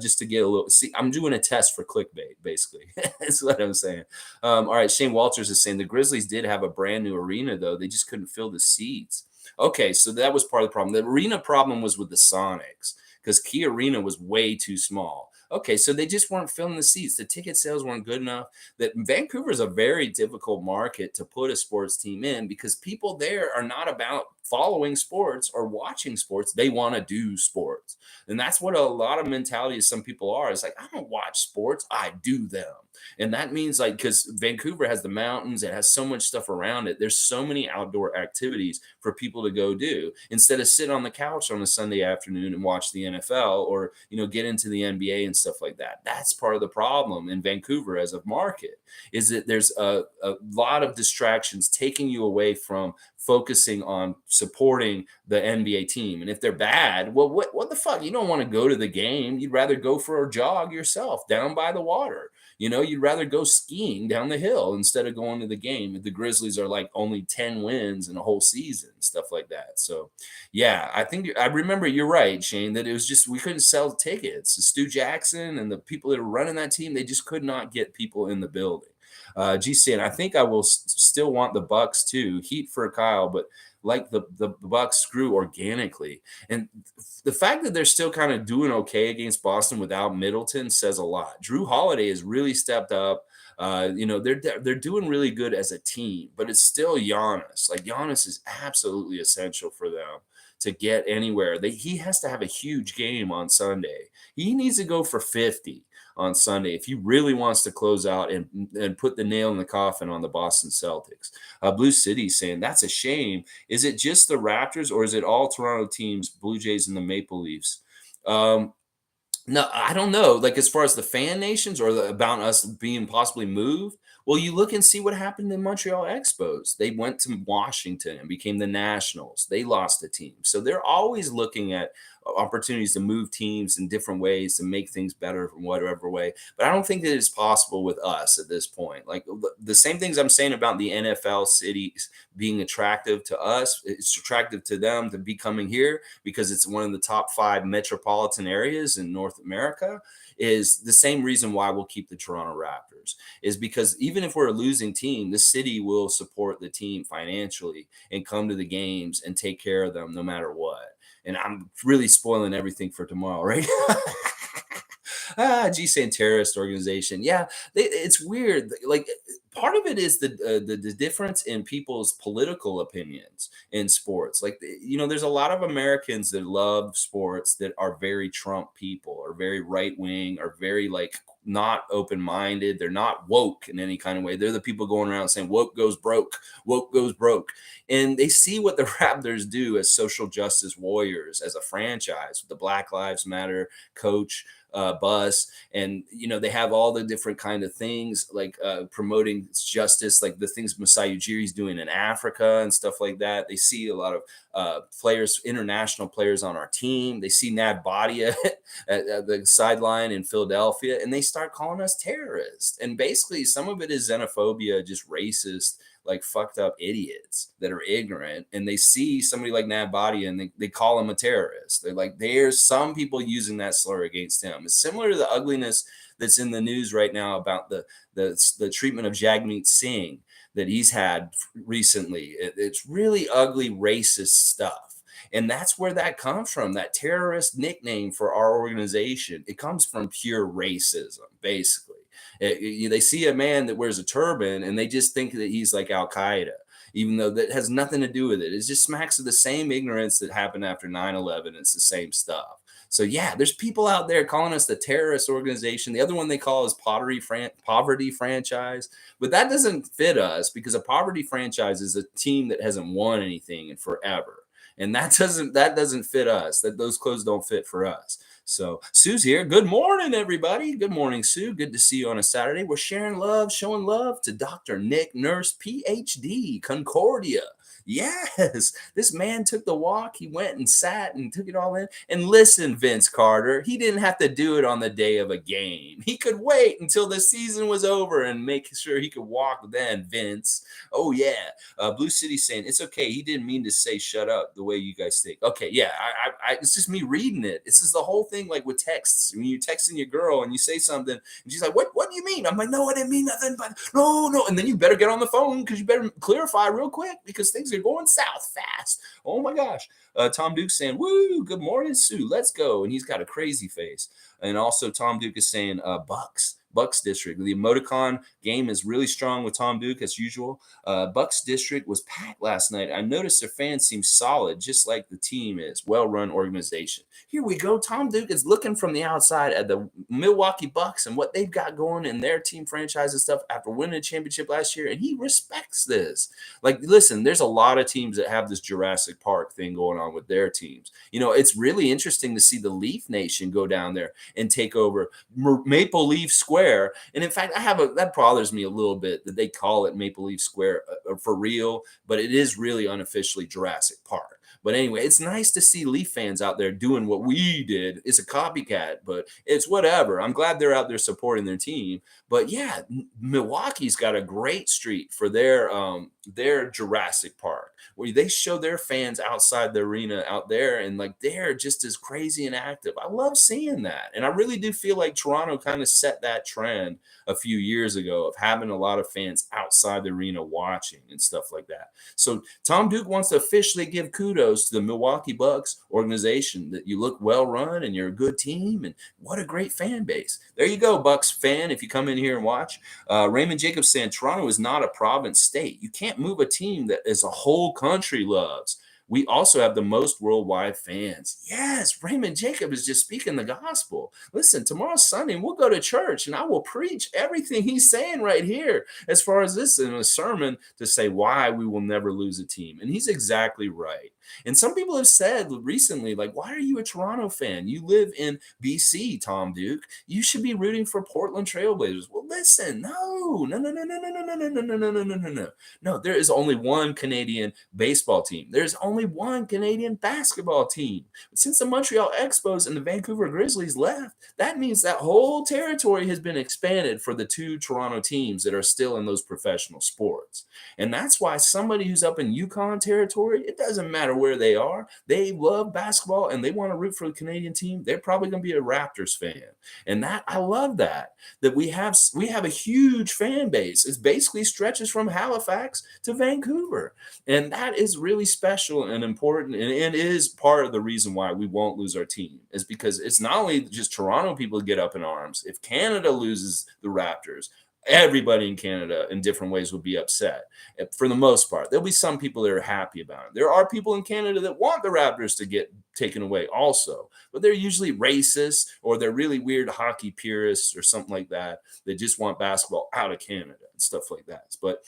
A: just to get a little. See, I'm doing a test for clickbait, basically. That's what I'm saying. All right, Shane Walters is saying the Grizzlies did have a brand new arena, though. They just couldn't fill the seats. Okay, so that was part of the problem. The arena problem was with the Sonics because Key Arena was way too small. Okay, so they just weren't filling the seats. The ticket sales weren't good enough. That Vancouver is a very difficult market to put a sports team in because people there are not about following sports or watching sports. They want to do sports. And that's what a lot of mentality of some people are. It's like, I don't watch sports, I do them. And that means like, because Vancouver has the mountains, it has so much stuff around it. There's so many outdoor activities for people to go do instead of sit on the couch on a Sunday afternoon and watch the NFL or, get into the NBA and stuff like that. That's part of the problem in Vancouver as a market is that there's a lot of distractions taking you away from focusing on supporting the NBA team. And if they're bad, well, what the fuck? You don't want to go to the game. You'd rather go for a jog yourself down by the water. You'd rather go skiing down the hill instead of going to the game. The Grizzlies are like only 10 wins in a whole season, stuff like that. So, yeah, I remember you're right, Shane, that it was just we couldn't sell tickets. Stu Jackson and the people that are running that team, they just could not get people in the building. G saying, I think I will still want the Bucks too. Heat for Kyle, but like the Bucks grew organically. And the fact that they're still kind of doing okay against Boston without Middleton says a lot. Drew Holiday has really stepped up. They're doing really good as a team, but it's still Giannis. Like Giannis is absolutely essential for them to get anywhere. He has to have a huge game on Sunday. He needs to go for 50 on Sunday if he really wants to close out and put the nail in the coffin on the Boston Celtics. Blue City saying that's a shame. Is it just the Raptors or is it all Toronto teams, Blue Jays and the Maple Leafs? No, I don't know. Like as far as the fan nations or about us being possibly moved, well, you look and see what happened in Montreal Expos. They went to Washington and became the Nationals. They lost a team. So they're always looking at opportunities to move teams in different ways to make things better from whatever way. But I don't think that it's possible with us at this point. Like the same things I'm saying about the NFL cities being attractive to us, it's attractive to them to be coming here because it's one of the top 5 metropolitan areas in North America. Is the same reason why we'll keep the Toronto Raptors is because even if we're a losing team, the city will support the team financially and come to the games and take care of them no matter what. And I'm really spoiling everything for tomorrow, right? G saying terrorist organization. Yeah, it's weird. Like part of it is the difference in people's political opinions in sports. Like there's a lot of Americans that love sports that are very Trump people, or very right wing, or very like not open minded. They're not woke in any kind of way. They're the people going around saying woke goes broke, and they see what the Raptors do as social justice warriors, as a franchise with the Black Lives Matter coach. Bus, and they have all the different kind of things like promoting justice, like the things Masai Ujiri is doing in Africa and stuff like that. They see a lot of players, international players on our team. They see Nad Badia at the sideline in Philadelphia, and they start calling us terrorists. And basically, some of it is xenophobia, just racist, like fucked up idiots that are ignorant, and they see somebody like Nad Badia and they call him a terrorist. They're like, there's some people using that slur against him. It's similar to the ugliness that's in the news right now about the treatment of Jagmeet Singh that he's had recently. It's really ugly, racist stuff. And that's where that comes from, that terrorist nickname for our organization. It comes from pure racism, basically. They see a man that wears a turban and they just think that he's like Al Qaeda. even though that has nothing to do with it. It just smacks of the same ignorance that happened after 9/11. It's the same stuff. So yeah, there's people out there calling us the terrorist organization. The other one they call is poverty franchise, but that doesn't fit us because a poverty franchise is a team that hasn't won anything in forever, and that doesn't fit us. That those clothes don't fit for us. So Sue's here. Good morning, everybody. Good morning, Sue. Good to see you on a Saturday. We're sharing love, showing love to Dr. Nick Nurse, Ph.D., Concordia. Yes, this man took the walk. He went and sat and took it all in. And listen, Vince Carter, he didn't have to do it on the day of a game. He could wait until the season was over and make sure he could walk then, Vince. Oh, yeah. Blue City saying, it's okay. He didn't mean to say shut up the way you guys think. Okay, yeah, it's just me reading it. This is the whole thing like with texts. When you're texting your girl and you say something, and she's like, what do you mean? I'm like, no, I didn't mean nothing, but no. And then you better get on the phone because you better clarify real quick because things are going south fast. Oh my gosh. Tom Duke saying, woo, good morning, Sue. Let's go. And he's got a crazy face. And also Tom Duke is saying Bucks District. The emoticon game is really strong with Tom Duke as usual. Bucks District was packed last night. I noticed their fans seem solid, just like the team is. Well-run organization. Here we go. Tom Duke is looking from the outside at the Milwaukee Bucks and what they've got going in their team franchise and stuff after winning a championship last year, and he respects this. Like, listen, there's a lot of teams that have this Jurassic Park thing going on with their teams. You know, it's really interesting to see the Leaf Nation go down there and take over Maple Leaf Square. And in fact, that bothers me a little bit that they call it Maple Leaf Square for real, but it is really unofficially Jurassic Park. But anyway, it's nice to see Leaf fans out there doing what we did. It's a copycat, but it's whatever. I'm glad they're out there supporting their team. But yeah, Milwaukee's got a great street for their Jurassic Park, where they show their fans outside the arena out there, and like they're just as crazy and active. I love seeing that, and I really do feel like Toronto kind of set that trend a few years ago of having a lot of fans outside the arena watching and stuff like that. So Tom Duke wants to officially give kudos to the Milwaukee Bucks organization that you look well run and you're a good team, and what a great fan base. There you go, Bucks fan, if you come in here and watch. Raymond Jacobs saying Toronto is not a province state. You can't move a team that is a whole country loves. We also have the most worldwide fans. Yes, Raymond Jacob is just speaking the gospel. Listen, tomorrow's Sunday, we'll go to church and I will preach everything he's saying right here as far as this in a sermon to say why we will never lose a team. And he's exactly right. And some people have said recently, like, why are you a Toronto fan? You live in BC, Tom Duke. You should be rooting for Portland Trailblazers. Well, listen, no. No, there is only one Canadian baseball team. There's only one Canadian basketball team. But since the Montreal Expos and the Vancouver Grizzlies left, that means that whole territory has been expanded for the two Toronto teams that are still in those professional sports. And that's why somebody who's up in Yukon territory, it doesn't matter where they are, they love basketball and they want to root for the Canadian team. They're probably going to be a Raptors fan. And that I love that we have a huge fan base. It basically stretches from Halifax to Vancouver. And that is really special and important, and is part of the reason why we won't lose our team, is because it's not only just Toronto people get up in arms. If Canada loses the Raptors, everybody in Canada in different ways will be upset. For the most part, there'll be some people that are happy about it. There are people in Canada that want the Raptors to get taken away also, but they're usually racist or they're really weird hockey purists or something like that. They just want basketball out of Canada and stuff like that. But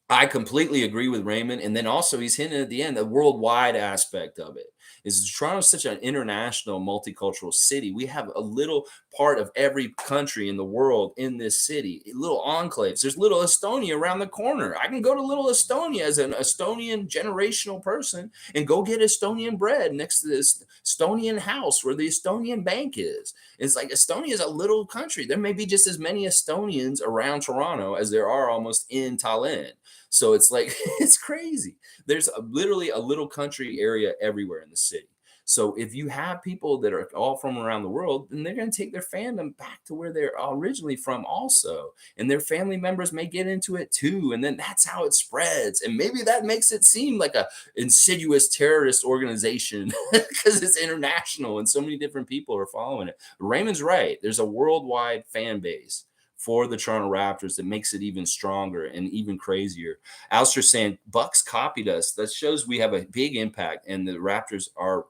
A: I completely agree with Raymond. And then also he's hinting at the end, the worldwide aspect of it is Toronto is such an international, multicultural city. We have a little part of every country in the world in this city, little enclaves. There's little Estonia around the corner. I can go to little Estonia as an Estonian generational person and go get Estonian bread next to this Estonian house where the Estonian bank is. It's like Estonia is a little country. There may be just as many Estonians around Toronto as there are almost in Tallinn. So it's like, it's crazy. There's literally a little country area everywhere in the city. So if you have people that are all from around the world, then they're going to take their fandom back to where they're originally from also. And their family members may get into it too. And then that's how it spreads. And maybe that makes it seem like a insidious terrorist organization because it's international and so many different people are following it. Raymond's right. There's a worldwide fan base for the Toronto Raptors that makes it even stronger and even crazier. Alistair saying Bucks copied us. That shows we have a big impact, and the Raptors are,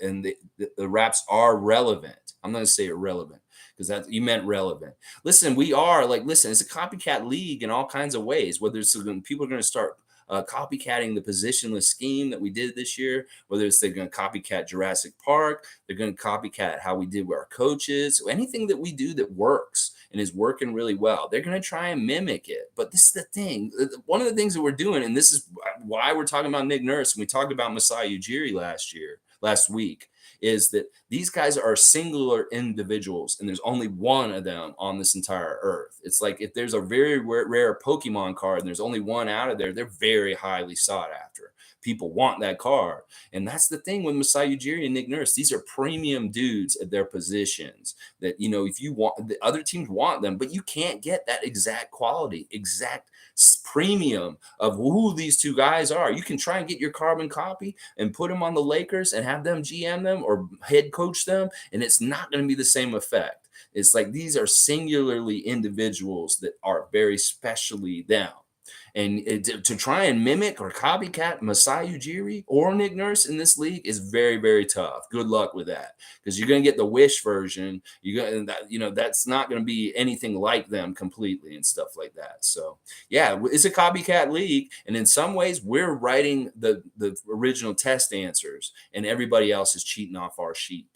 A: and the Raps are relevant. I'm not going to say irrelevant because that you meant relevant. Listen, we are like, listen, it's a copycat league in all kinds of ways. Whether it's people are going to start copycatting the positionless scheme that we did this year, whether it's they're going to copycat Jurassic Park, they're going to copycat how we did with our coaches, anything that we do that works and is working really well, they're going to try and mimic it. But this is the thing. One of the things that we're doing, and this is why we're talking about Nick Nurse, and we talked about Masai Ujiri last week, is that these guys are singular individuals, and there's only one of them on this entire earth. It's like if there's a very rare Pokemon card and there's only one out of there, they're very highly sought after. People want that card. And that's the thing with Masai Ujiri and Nick Nurse. These are premium dudes at their positions that, if you want, the other teams want them, but you can't get that exact quality, exact premium of who these two guys are. You can try and get your carbon copy and put them on the Lakers and have them GM them or head coach them, and it's not going to be the same effect. It's like these are singularly individuals that are very specially them. And to try and mimic or copycat Masai Ujiri or Nick Nurse in this league is very, very tough. Good luck with that, because you're going to get the Wish version. That's not going to be anything like them completely and stuff like that. So, yeah, it's a copycat league. And in some ways, we're writing the original test answers, and everybody else is cheating off our sheet.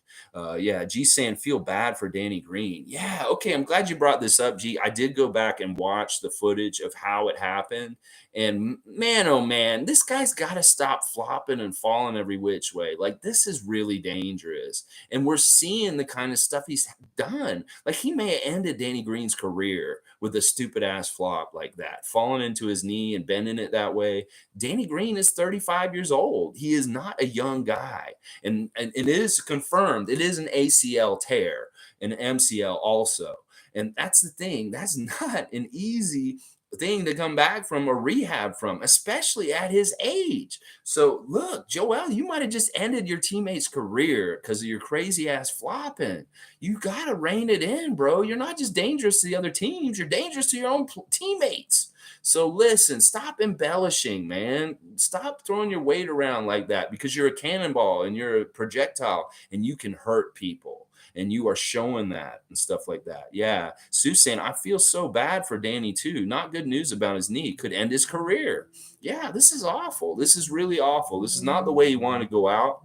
A: G saying feel bad for Danny Green. Yeah, okay. I'm glad you brought this up, G. I did go back and watch the footage of how it happened. And man, oh man, this guy's got to stop flopping and falling every which way. Like, this is really dangerous. And we're seeing the kind of stuff he's done. Like, he may have ended Danny Green's career with a stupid ass flop like that, falling into his knee and bending it that way. Danny Green is 35 years old. He is not a young guy. And it is confirmed. It is an ACL tear, an MCL also. And that's the thing. That's not an easy thing to come back from or rehab from, especially at his age. So look, Joel, you might have just ended your teammate's career because of your crazy ass flopping. You got to rein it in, bro. You're not just dangerous to the other teams. You're dangerous to your own teammates. So listen, stop embellishing, man. Stop throwing your weight around like that, because you're a cannonball and you're a projectile and you can hurt people. And you are showing that and stuff like that. Yeah. Sue's saying, I feel so bad for Danny too. Not good news about his knee. Could end his career. Yeah, this is awful. This is really awful. This is not the way you want to go out.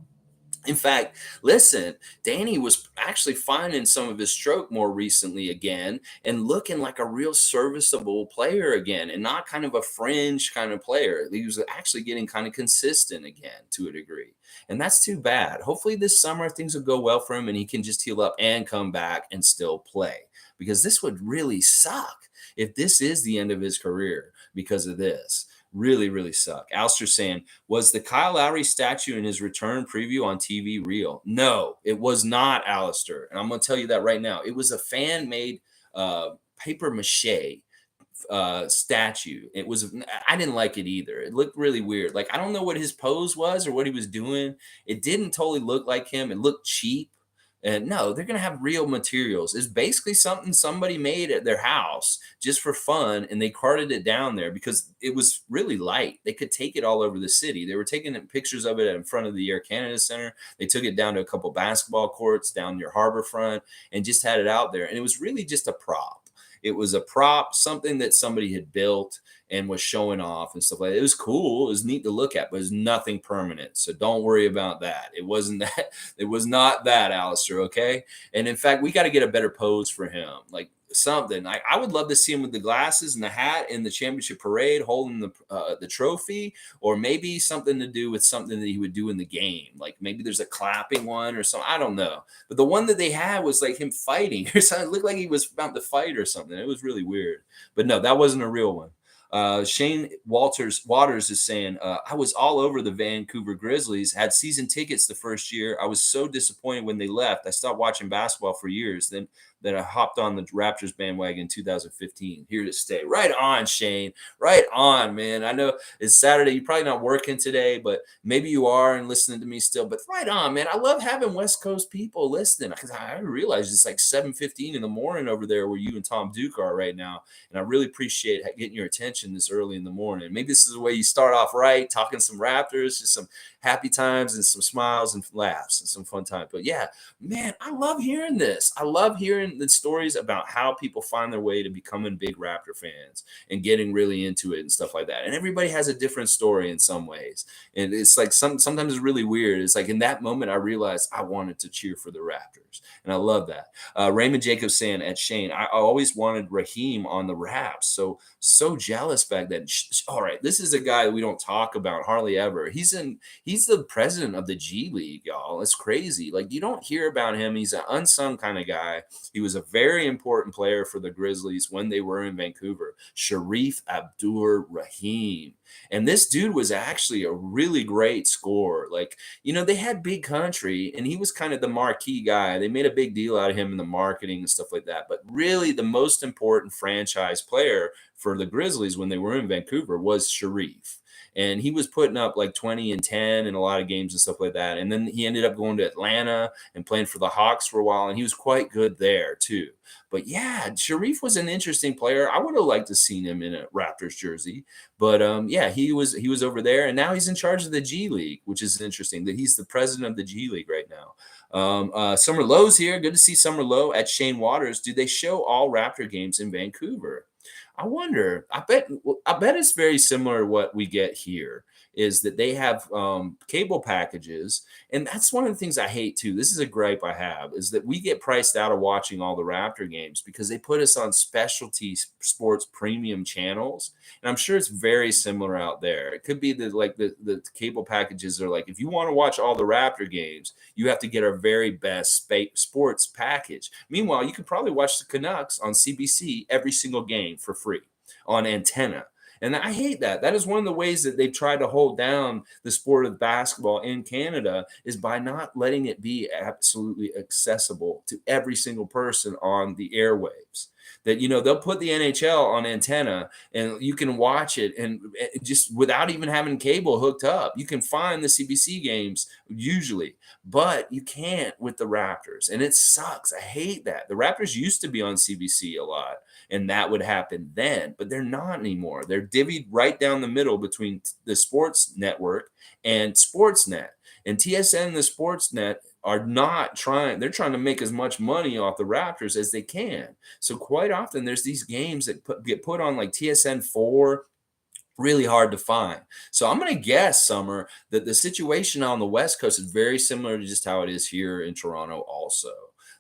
A: In fact, listen, Danny was actually finding some of his stroke more recently again and looking like a real serviceable player again, and not kind of a fringe kind of player. He was actually getting kind of consistent again to a degree. And that's too bad. Hopefully this summer things will go well for him and he can just heal up and come back and still play, because this would really suck if this is the end of his career because of this. Really, really suck. Alistair saying, was the Kyle Lowry statue in his return preview on TV real? No, it was not, Alistair. And I'm going to tell you that right now. It was a fan-made paper mache statue. I didn't like it either. It looked really weird. Like, I don't know what his pose was or what he was doing. It didn't totally look like him. It looked cheap. And no, they're going to have real materials. It's basically something somebody made at their house just for fun, and they carted it down there because it was really light. They could take it all over the city. They were taking pictures of it in front of the Air Canada Center. They took it down to a couple basketball courts down near Harborfront and just had it out there. And it was really just a prop. It was a prop, something that somebody had built and was showing off and stuff like that. It was cool. It was neat to look at, but it was nothing permanent. So don't worry about that. It wasn't that. It was not that, Alistair, okay? And in fact, we got to get a better pose for him. Like something. I would love to see him with the glasses and the hat in the championship parade holding the trophy, or maybe something to do with something that he would do in the game. Like maybe there's a clapping one or something. I don't know. But the one that they had was like him fighting or something. It looked like he was about to fight or something. It was really weird. But no, that wasn't a real one. Shane Waters is saying, I was all over the Vancouver Grizzlies, had season tickets the first year. I was so disappointed when they left. I stopped watching basketball for years. Then I hopped on the Raptors bandwagon in 2015. Here to stay. Right on, Shane. Right on, man. I know it's Saturday. You're probably not working today, but maybe you are and listening to me still. But right on, man. I love having West Coast people listening because I realize it's like 7:15 in the morning over there where you and Tom Duke are right now. And I really appreciate getting your attention this early in the morning. Maybe this is the way you start off right, talking some Raptors, just some happy times and some smiles and laughs and some fun time. But yeah, man, I love hearing this. I love hearing the stories about how people find their way to becoming big Raptor fans and getting really into it and stuff like that. And everybody has a different story in some ways. And it's like sometimes it's really weird. It's like in that moment, I realized I wanted to cheer for the Raptors. And I love that. Raymond Jacobs saying at Shane, I always wanted Raheem on the Raps. So jealous back then. All right, this is a guy we don't talk about hardly ever. He's the president of the G League, y'all. It's crazy. Like you don't hear about him. He's an unsung kind of guy. He was a very important player for the Grizzlies when they were in Vancouver. Sharif Abdur-Rahim. And this dude was actually a really great scorer. Like, they had Big Country, and he was kind of the marquee guy. They made a big deal out of him in the marketing and stuff like that. But really, the most important franchise player for the Grizzlies when they were in Vancouver was Sharif. And he was putting up like 20 and 10 in a lot of games and stuff like that. And then he ended up going to Atlanta and playing for the Hawks for a while, and he was quite good there too. But yeah, Sharif was an interesting player. I would have liked to seen him in a Raptors jersey. But yeah, he was over there, and now he's in charge of the G League, which is interesting that he's the president of the G League right now. Summer Lowe's here. Good to see Summer Lowe at Shane Waters. Do they show all Raptor games in Vancouver? I wonder. I bet it's very similar to what we get here. Is that they have cable packages, and that's one of the things I hate too. This is a gripe I have: is that we get priced out of watching all the Raptor games because they put us on specialty sports premium channels, and I'm sure it's very similar out there. It could be that like the cable packages are like, if you want to watch all the Raptor games, you have to get our very best sports package. Meanwhile, you could probably watch the Canucks on CBC every single game for free on antenna. And I hate that. That is one of the ways that they've tried to hold down the sport of basketball in Canada is by not letting it be absolutely accessible to every single person on the airwaves. That, they'll put the NHL on antenna and you can watch it and just without even having cable hooked up. You can find the CBC games usually, but you can't with the Raptors. And it sucks. I hate that. The Raptors used to be on CBC a lot, and that would happen then, but they're not anymore. They're divvied right down the middle between the sports network and Sportsnet. And TSN and the Sportsnet are not trying, they're trying to make as much money off the Raptors as they can. So quite often there's these games that get put on like TSN 4, really hard to find. So I'm going to guess, Summer, that the situation on the West Coast is very similar to just how it is here in Toronto also.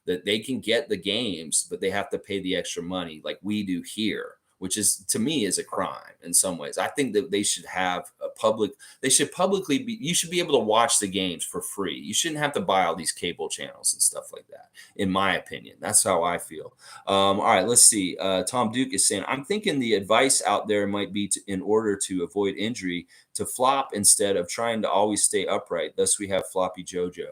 A: That they can get the games, but they have to pay the extra money like we do here, which is, to me, is a crime in some ways. I think that they should have they should publicly you should be able to watch the games for free. You shouldn't have to buy all these cable channels and stuff like that, in my opinion. That's how I feel. All right, let's see. Tom Duke is saying, I'm thinking the advice out there might be in order to avoid injury, to flop instead of trying to always stay upright. Thus, we have floppy JoJo.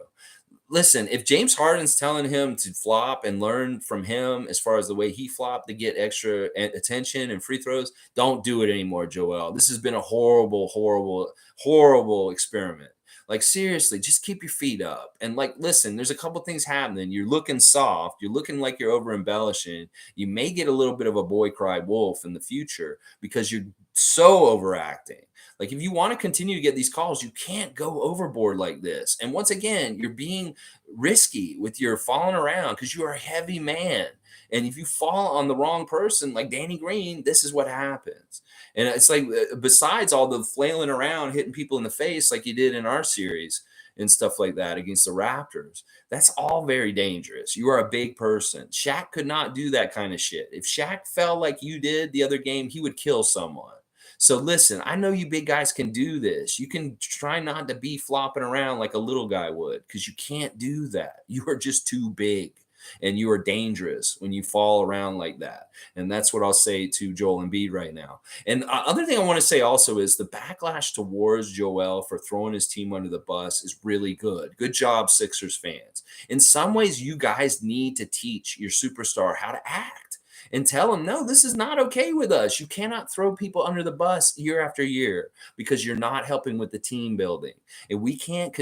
A: Listen, if James Harden's telling him to flop and learn from him as far as the way he flopped to get extra attention and free throws, don't do it anymore, Joel. This has been a horrible, horrible, horrible experiment. Like, seriously, just keep your feet up. And, like, listen, there's a couple things happening. You're looking soft. You're looking like you're over embellishing. You may get a little bit of a boy cry wolf in the future because you're so overacting. Like, if you want to continue to get these calls, you can't go overboard like this. And once again, you're being risky with your falling around because you are a heavy man. And if you fall on the wrong person, like Danny Green, this is what happens. And it's like, besides all the flailing around, hitting people in the face like you did in our series and stuff like that against the Raptors, that's all very dangerous. You are a big person. Shaq could not do that kind of shit. If Shaq fell like you did the other game, he would kill someone. So listen, I know you big guys can do this. You can try not to be flopping around like a little guy would because you can't do that. You are just too big. and you are dangerous when you fall around like that. And that's what I'll say to Joel Embiid right now. And other thing I want to say also is the backlash towards Joel for throwing his team under the bus is really good. Good job, Sixers fans. In some ways, you guys need to teach your superstar how to act and tell them, no, this is not okay with us. You cannot throw people under the bus year after year because you're not helping with the team building. And we can't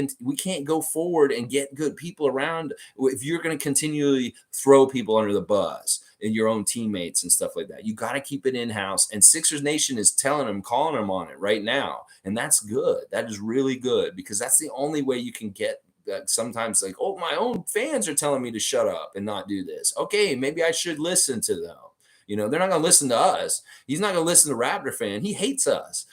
A: go forward and get good people around if you're going to continually throw people under the bus and your own teammates and stuff like that. You got to keep it in-house. And Sixers Nation is telling them, calling them on it right now. And that's good. That is really good because that's the only way you can get that. Sometimes like, oh, my own fans are telling me to shut up and not do this. Okay, maybe I should listen to them. You know, they're not going to listen to us. He's not going to listen to Raptor fan. He hates us.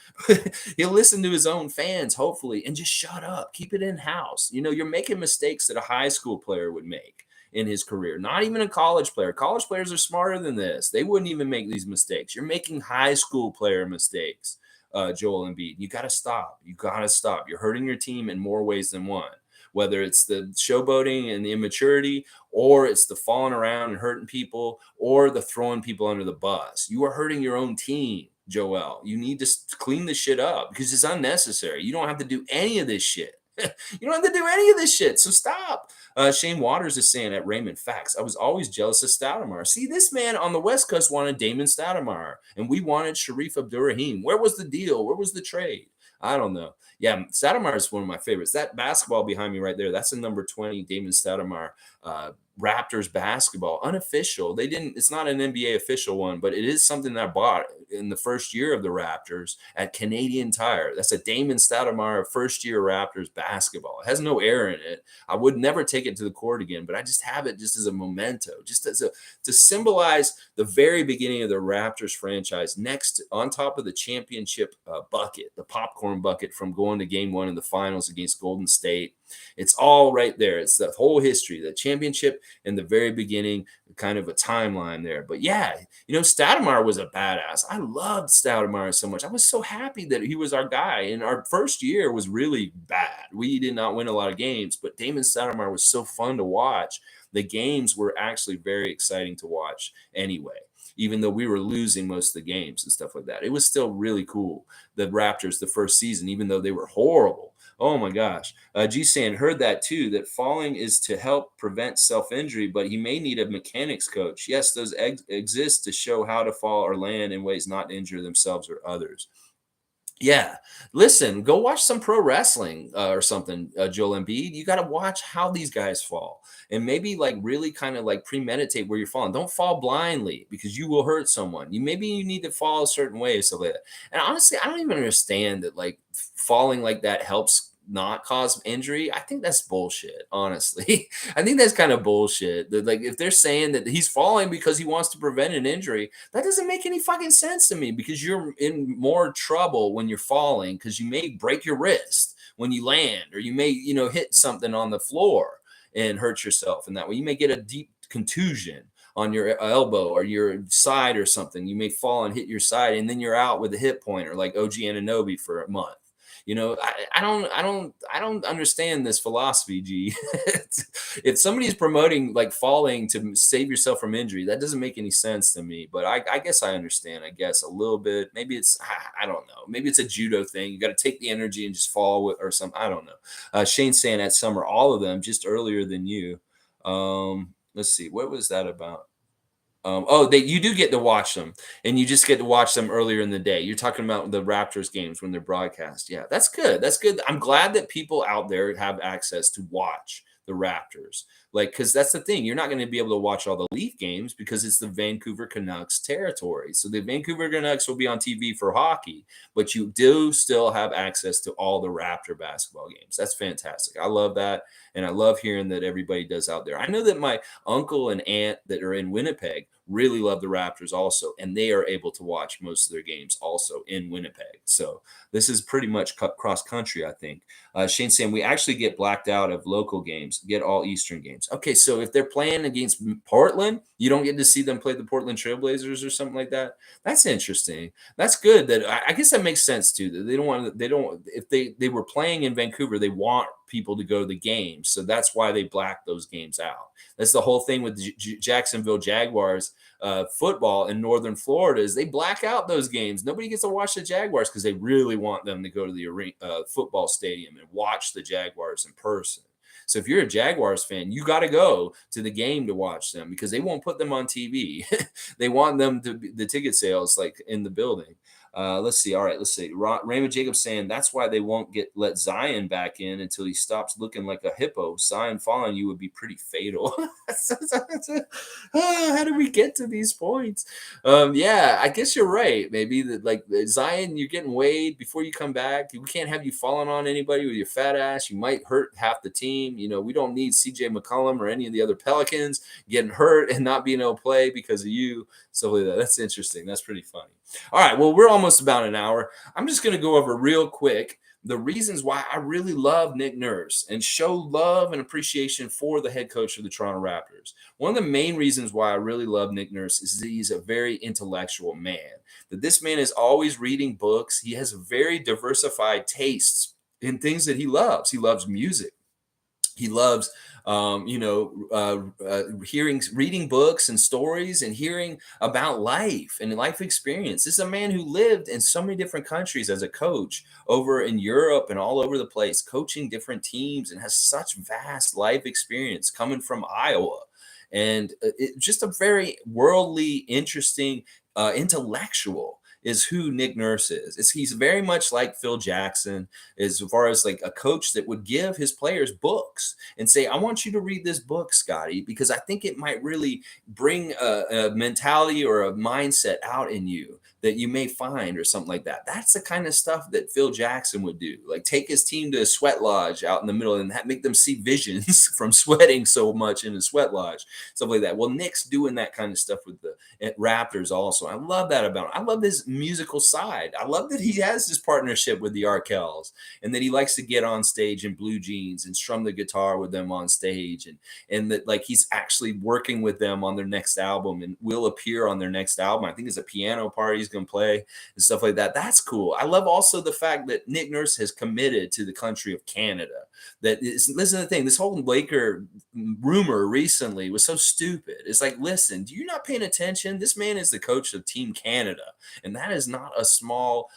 A: He'll listen to his own fans, hopefully, and just shut up. Keep it in-house. You know, you're making mistakes that a high school player would make in his career, not even a college player. College players are smarter than this. They wouldn't even make these mistakes. You're making high school player mistakes, Joel Embiid. You got to stop. You got to stop. You're hurting your team in more ways than one, whether it's the showboating and the immaturity, or it's the falling around and hurting people, or the throwing people under the bus. You are hurting your own team, Joel. You need to clean this shit up because it's unnecessary. You don't have to do any of this shit. You don't have to do any of this shit. So stop. Shane Waters is saying at Raymond Facts, I was always jealous of Stoudemire. See, this man on the West Coast wanted Damon Stoudemire, and we wanted Sharif Abdurrahim. Where was the deal? Where was the trade? I don't know. Yeah, Stoudemire is one of my favorites. That basketball behind me right there, that's a number 20 Damon Stoudemire Raptors basketball, unofficial. They didn't, it's not an NBA official one, but it is something that I bought in the first year of the Raptors at Canadian Tire. That's a Damon Stoudemire first year Raptors basketball. It has no air in it. I would never take it to the court again, but I just have it just as a memento, just as a to symbolize the very beginning of the Raptors franchise. Next, on top of the championship bucket, the popcorn bucket from going to game one in the finals against Golden State. It's all right there. It's the whole history, the championship and the very beginning, kind of a timeline there. But yeah, you know, Stoudemire was a badass. I loved Stoudemire so much. I was so happy that he was our guy. And our first year was really bad. We did not win a lot of games, but Damon Stoudemire was so fun to watch. The games were actually very exciting to watch anyway, even though we were losing most of the games and stuff like that. It was still really cool. The Raptors, the first season, even though they were horrible. Oh my gosh. G-San heard that too, that falling is to help prevent self-injury, but he may need a mechanics coach. Yes, those exist to show how to fall or land in ways not to injure themselves or others. Yeah, listen, go watch some pro wrestling or something, Joel Embiid. You got to watch how these guys fall and maybe like really kind of like premeditate where you're falling. Don't fall blindly because you will hurt someone. Maybe you need to fall a certain way or something like that. And honestly, I don't even understand that like falling like that helps not cause injury. I think that's bullshit, honestly. I think that's kind of bullshit. That, like, if they're saying that he's falling because he wants to prevent an injury, that doesn't make any fucking sense to me because you're in more trouble when you're falling because you may break your wrist when you land, or you may, you know, hit something on the floor and hurt yourself. And that way you may get a deep contusion on your elbow or your side or something. You may fall and hit your side, and then you're out with a hip pointer like OG Anunoby for a month. You know, I don't understand this philosophy, G. If somebody's promoting like falling to save yourself from injury, that doesn't make any sense to me. But I guess I understand. I guess a little bit. Maybe it's I don't know. Maybe it's a judo thing. You got to take the energy and just fall with, or something. I don't know. Shane saying at summer, all of them just earlier than you. Let's see, what was that about? You do get to watch them, and you just get to watch them earlier in the day. You're talking about the Raptors games when they're broadcast. Yeah, that's good. That's good. I'm glad that people out there have access to watch the Raptors. Like, because that's the thing. You're not going to be able to watch all the Leaf games because it's the Vancouver Canucks territory. So the Vancouver Canucks will be on TV for hockey, but you do still have access to all the Raptor basketball games. That's fantastic. I love that. And I love hearing that everybody does out there. I know that my uncle and aunt that are in Winnipeg really love the Raptors also, and they are able to watch most of their games also in Winnipeg. So this is pretty much cross country, I think. Shane saying we actually get blacked out of local games, get all Eastern games. Okay, so if they're playing against Portland, you don't get to see them play the Portland Trailblazers or something like that. That's interesting. That's good. That I guess that makes sense too. That they don't, if they were playing in Vancouver, they want people to go to the games. So that's why they black those games out. That's the whole thing with the Jacksonville Jaguars football in Northern Florida is they black out those games. Nobody gets to watch the Jaguars because they really want them to go to the arena, football stadium and watch the Jaguars in person. So if you're a Jaguars fan, you got to go to the game to watch them because they won't put them on TV. They want them to be the ticket sales like in the building. Let's see. All right, let's see. Raymond Jacobs saying that's why they won't let Zion back in until he stops looking like a hippo. Zion following you would be pretty fatal. How did we get to these points? Yeah, I guess you're right. Maybe that like Zion, you're getting weighed before you come back. We can't have you falling on anybody with your fat ass. You might hurt half the team. We don't need CJ McCollum or any of the other Pelicans getting hurt and not being able to play because of you. So that's interesting. That's pretty funny. All right, well, we're almost about an hour. I'm just going to go over real quick the reasons why I really love Nick Nurse and show love and appreciation for the head coach of the Toronto Raptors. One of the main reasons why I really love Nick Nurse is that he's a very intellectual man, that this man is always reading books. He has very diversified tastes in things that he loves. He loves music. He loves, reading books and stories and hearing about life and life experience. This is a man who lived in so many different countries as a coach over in Europe and all over the place, coaching different teams and has such vast life experience coming from Iowa. And just a very worldly, interesting intellectual is who Nick Nurse is. He's very much like Phil Jackson as far as like a coach that would give his players books and say, I want you to read this book, Scotty, because I think it might really bring a mentality or a mindset out in you that you may find or something like that. That's the kind of stuff that Phil Jackson would do. Like take his team to a sweat lodge out in the middle and make them see visions from sweating so much in a sweat lodge, stuff like that. Well, Nick's doing that kind of stuff with the Raptors also. I love that about him. I love his musical side. I love that he has this partnership with the Arkells and that he likes to get on stage in blue jeans and strum the guitar with them on stage and that like he's actually working with them on their next album and will appear on their next album. I think it's a piano part he's going to play and stuff like that. That's cool. I love also the fact that Nick Nurse has committed to the country of Canada. That is, listen to the thing, this whole Laker rumor recently was so stupid. It's like, listen, do you not paying attention? This man is the coach of Team Canada, and that is not a small,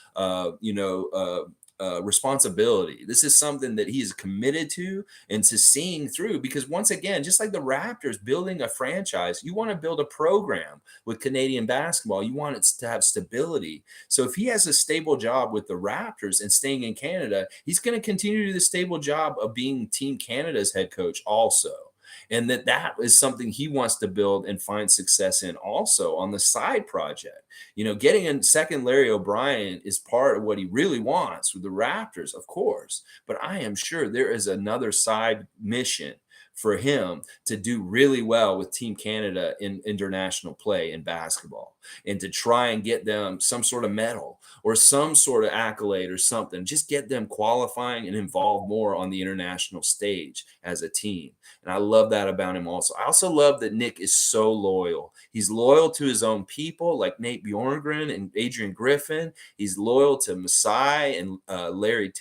A: responsibility. This is something that he is committed to and to seeing through because once again, just like the Raptors building a franchise, you want to build a program with Canadian basketball. You want it to have stability. So if he has a stable job with the Raptors and staying in Canada, he's going to continue to do the stable job of being Team Canada's head coach also. And that is something he wants to build and find success in also on the side project. Getting a second Larry O'Brien is part of what he really wants with the Raptors, of course. But I am sure there is another side mission for him to do really well with Team Canada in international play in basketball and to try and get them some sort of medal or some sort of accolade or something. Just get them qualifying and involved more on the international stage as a team. And I love that about him also. I also love that Nick is so loyal. He's loyal to his own people like Nate Bjorkgren and Adrian Griffin. He's loyal to Masai and Larry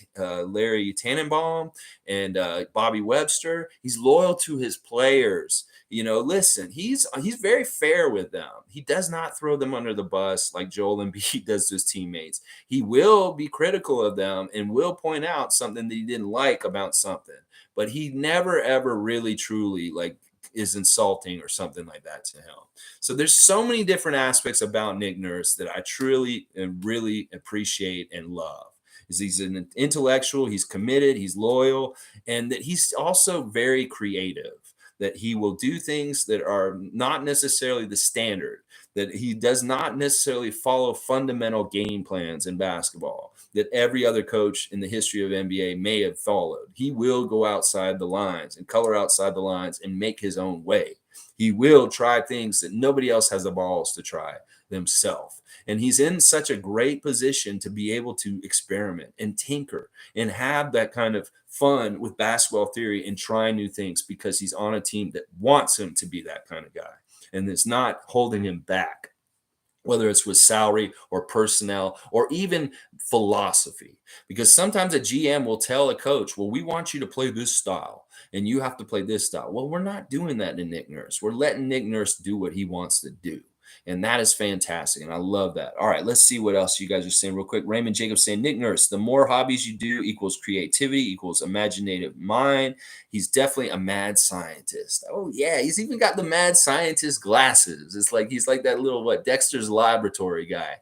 A: Tannenbaum and Bobby Webster. He's loyal to his players. Listen, he's very fair with them. He does not throw them under the bus like Joel Embiid does to his teammates. He will be critical of them and will point out something that he didn't like about something, but he never, ever really, truly like is insulting or something like that to him. So there's so many different aspects about Nick Nurse that I truly and really appreciate and love. He's an intellectual, he's committed, he's loyal, and that he's also very creative. That he will do things that are not necessarily the standard, that he does not necessarily follow fundamental game plans in basketball that every other coach in the history of NBA may have followed. He will go outside the lines and color outside the lines and make his own way. He will try things that nobody else has the balls to try themselves. And he's in such a great position to be able to experiment and tinker and have that kind of fun with basketball theory and try new things because he's on a team that wants him to be that kind of guy and is not holding him back. whether it's with salary or personnel or even philosophy. Because sometimes a GM will tell a coach, well, we want you to play this style and you have to play this style. Well, we're not doing that to Nick Nurse. We're letting Nick Nurse do what he wants to do. And that is fantastic. And I love that. All right, let's see what else you guys are saying real quick. Raymond Jacobs saying, Nick Nurse, the more hobbies you do equals creativity, equals imaginative mind. He's definitely a mad scientist. Oh, yeah. He's even got the mad scientist glasses. It's like he's like that little, Dexter's Laboratory guy.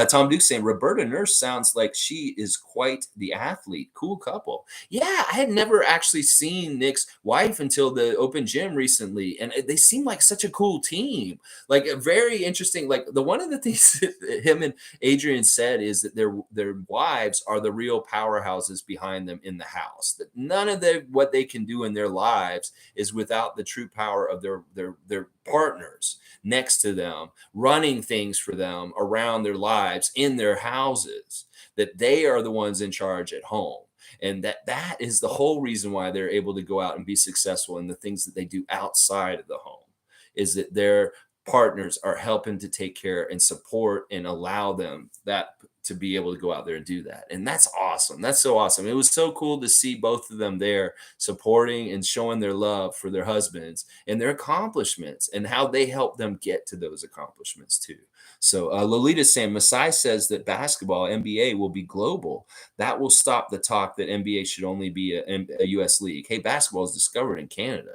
A: Tom Duke saying Roberta Nurse sounds like she is quite the athlete. Cool couple. Yeah, I had never actually seen Nick's wife until the open gym recently, and they seem like such a cool team. Like very interesting. Like the one of the things that him and Adrian said is that their wives are the real powerhouses behind them in the house. That none of what they can do in their lives is without the true power of their partners next to them, running things for them around their lives in their houses, that they are the ones in charge at home. And that is the whole reason why they're able to go out and be successful in the things that they do outside of the home, is that their partners are helping to take care and support and allow them that to be able to go out there and do that. And that's awesome. That's so awesome. It was so cool to see both of them there supporting and showing their love for their husbands and their accomplishments and how they help them get to those accomplishments too. So Lolita saying, Masai says that basketball, NBA, will be global. That will stop the talk that NBA should only be a U.S. league. Hey, basketball is discovered in Canada.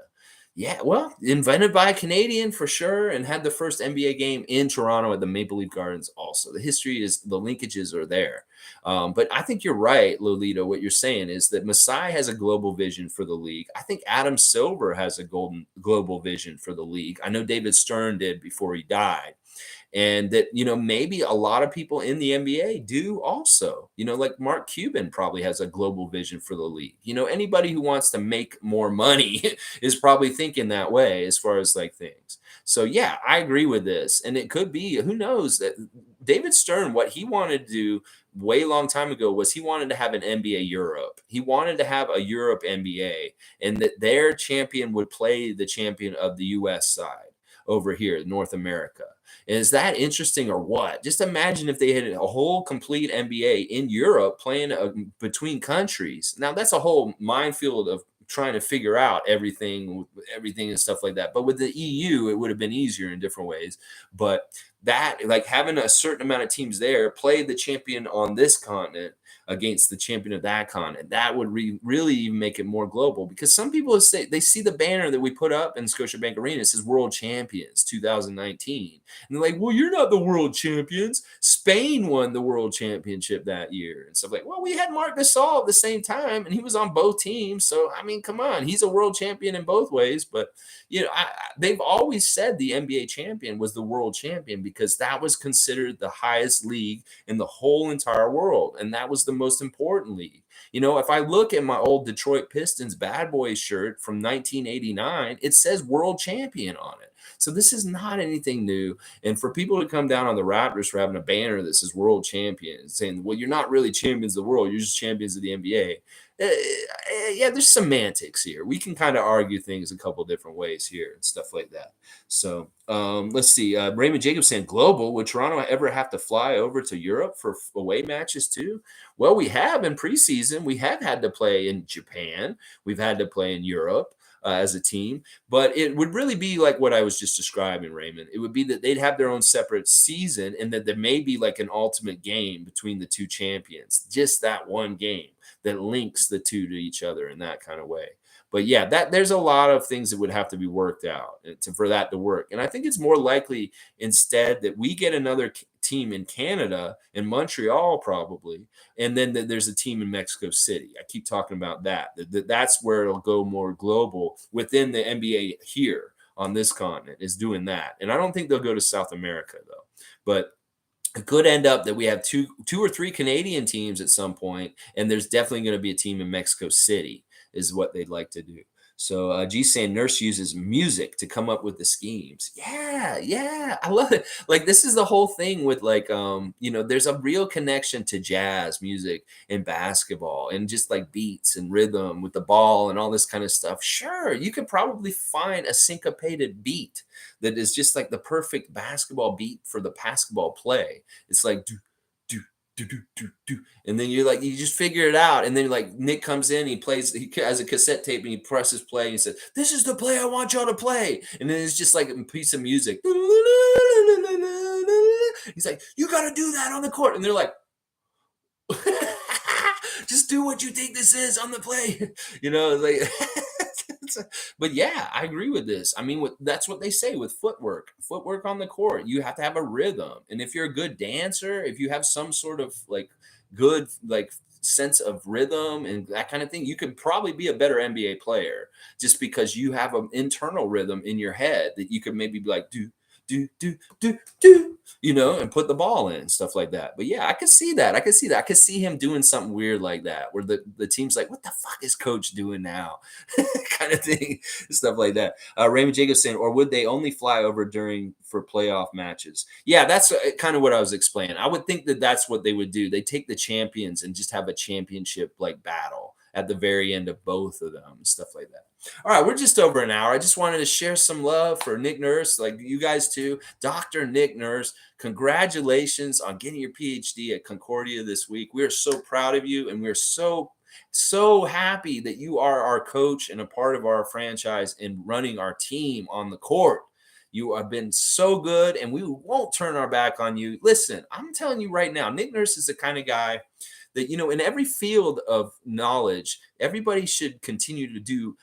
A: Yeah, well, invented by a Canadian for sure, and had the first NBA game in Toronto at the Maple Leaf Gardens also. The history is, the linkages are there. But I think you're right, Lolita. What you're saying is that Masai has a global vision for the league. I think Adam Silver has a global vision for the league. I know David Stern did before he died. And that, maybe a lot of people in the NBA do also, like Mark Cuban probably has a global vision for the league. Anybody who wants to make more money is probably thinking that way as far as like things. So yeah, I agree with this. And it could be, who knows, that David Stern, what he wanted to do way long time ago was he wanted to have an NBA Europe. He wanted to have a Europe NBA, and that their champion would play the champion of the US side over here, North America. Is that interesting or what? Just imagine if they had a whole complete NBA in Europe playing between countries. Now that's a whole minefield of trying to figure out everything and stuff like that. But with the EU, it would have been easier in different ways. But that, like having a certain amount of teams there play the champion on this continent against the champion of that continent, that would really even make it more global. Because some people say they see the banner that we put up in Scotiabank Arena, it says World Champions 2019, and they're like, well, you're not the world champions. Spain won the world championship that year and stuff. Like, well, we had Marc Gasol at the same time and he was on both teams, so I mean, come on, he's a world champion in both ways. But they've always said the NBA champion was the world champion because that was considered the highest league in the whole entire world, and that was the most important league. If I look at my old Detroit Pistons bad boy shirt from 1989, it says world champion on it. So this is not anything new. And for people to come down on the Raptors for having a banner that says world champion, saying, well, you're not really champions of the world, you're just champions of the NBA. Yeah, there's semantics here. We can kind of argue things a couple different ways here and stuff like that. So let's see. Raymond Jacobs saying, global, would Toronto ever have to fly over to Europe for away matches too? Well, we have in preseason. We have had to play in Japan. We've had to play in Europe as a team. But it would really be like what I was just describing, Raymond. It would be that they'd have their own separate season and that there may be like an ultimate game between the two champions, just that one game that links the two to each other in that kind of way. But yeah, there's a lot of things that would have to be worked out for that to work. And I think it's more likely instead that we get another team in Canada, in Montreal probably, and then there's a team in Mexico City. I keep talking about that. That's where it'll go more global within the NBA here on this continent, is doing that. And I don't think they'll go to South America though. But it could end up that we have two or three Canadian teams at some point, and there's definitely going to be a team in Mexico City is what they'd like to do. So G saying Nurse uses music to come up with the schemes. Yeah, yeah, I love it. Like this is the whole thing with like there's a real connection to jazz music and basketball and just like beats and rhythm with the ball and all this kind of stuff. Sure, you could probably find a syncopated beat that is just like the perfect basketball beat for the basketball play. It's like do do, and then you're like, you just figure it out. And then like Nick comes in, he has a cassette tape and he presses play and he says, "This is the play I want y'all to play." And then it's just like a piece of music. He's like, "You got to do that on the court." And they're like, just do what you think this is on the play. Like, but yeah, I agree with this. I mean, that's what they say with footwork on the court. You have to have a rhythm. And if you're a good dancer, if you have some sort of like good, like, sense of rhythm and that kind of thing, you could probably be a better NBA player just because you have an internal rhythm in your head that you could maybe be like, do, and put the ball in and stuff like that. But yeah, I could see that. I could see that. I could see him doing something weird like that, where the team's like, "What the fuck is coach doing now?" kind of thing, stuff like that. Raymond Jacobs saying, or would they only fly over for playoff matches? Yeah, that's kind of what I was explaining. I would think that that's what they would do. They take the champions and just have a championship like battle at the very end of both of them and stuff like that. All right, we're just over an hour. I just wanted to share some love for Nick Nurse, like you guys too. Dr. Nick Nurse, congratulations on getting your PhD at Concordia this week. We are so proud of you, and we're so happy that you are our coach and a part of our franchise and running our team on the court. You have been so good, and we won't turn our back on you. Listen, I'm telling you right now, Nick Nurse is the kind of guy that, in every field of knowledge, everybody should continue to do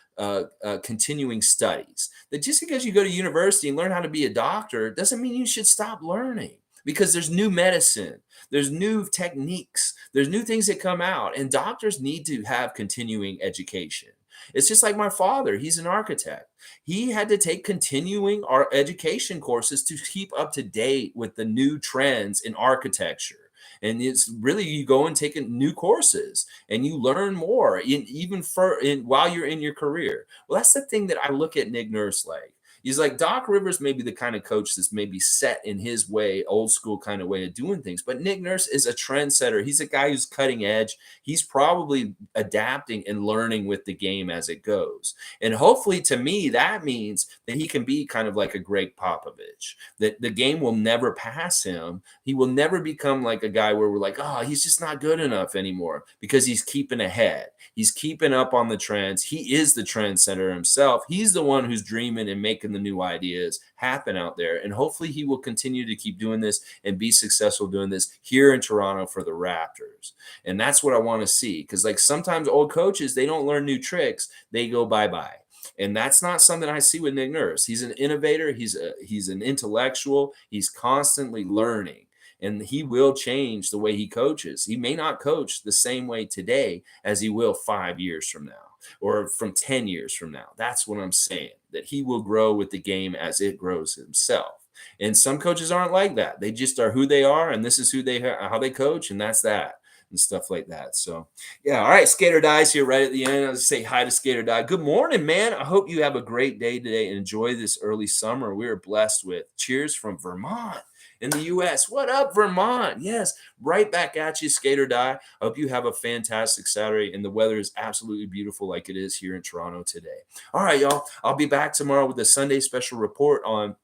A: continuing studies. That just because you go to university and learn how to be a doctor doesn't mean you should stop learning, because there's new medicine, there's new techniques, there's new things that come out, and doctors need to have continuing education. It's just like my father, he's an architect. He had to take continuing education courses to keep up to date with the new trends in architecture. And it's really, you go and take new courses and you learn more while you're in your career. Well, that's the thing that I look at Nick Nurse like. He's like, Doc Rivers may be the kind of coach that's maybe set in his way, old school kind of way of doing things. But Nick Nurse is a trendsetter. He's a guy who's cutting edge. He's probably adapting and learning with the game as it goes. And hopefully, to me, that means that he can be kind of like a Greg Popovich, that the game will never pass him. He will never become like a guy where we're like, oh, he's just not good enough anymore, because he's keeping ahead. He's keeping up on the trends. He is the trendsetter himself. He's the one who's dreaming and making the new ideas happen out there. And hopefully he will continue to keep doing this and be successful doing this here in Toronto for the Raptors. And that's what I want to see. Because like sometimes old coaches, they don't learn new tricks. They go bye-bye. And that's not something I see with Nick Nurse. He's an innovator. He's an intellectual. He's constantly learning. And he will change the way he coaches. He may not coach the same way today as he will 5 years from now or from 10 years from now. That's what I'm saying, that he will grow with the game as it grows himself. And some coaches aren't like that. They just are who they are, and this is how they coach, and that's that. And stuff like that. So, yeah. All right. Skater Die's here right at the end. I'll just say hi to Skater Die. Good morning, man. I hope you have a great day today and enjoy this early summer we are blessed with. Cheers from Vermont in the U.S. What up, Vermont? Yes, right back at you, Skater Die. I hope you have a fantastic Saturday, and the weather is absolutely beautiful like it is here in Toronto today. All right, y'all. I'll be back tomorrow with a Sunday special report on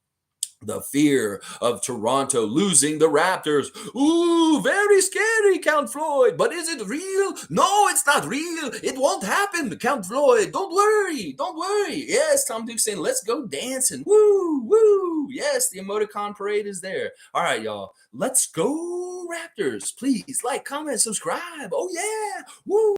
A: the fear of Toronto losing the Raptors. Ooh, very scary, Count Floyd. But is it real? No, it's not real. It won't happen, Count Floyd. Don't worry. Don't worry. Yes, Tom Duke saying, let's go dancing. Woo, woo. Yes, the emoticon parade is there. All right, y'all. Let's go, Raptors. Please like, comment, subscribe. Oh, yeah. Woo.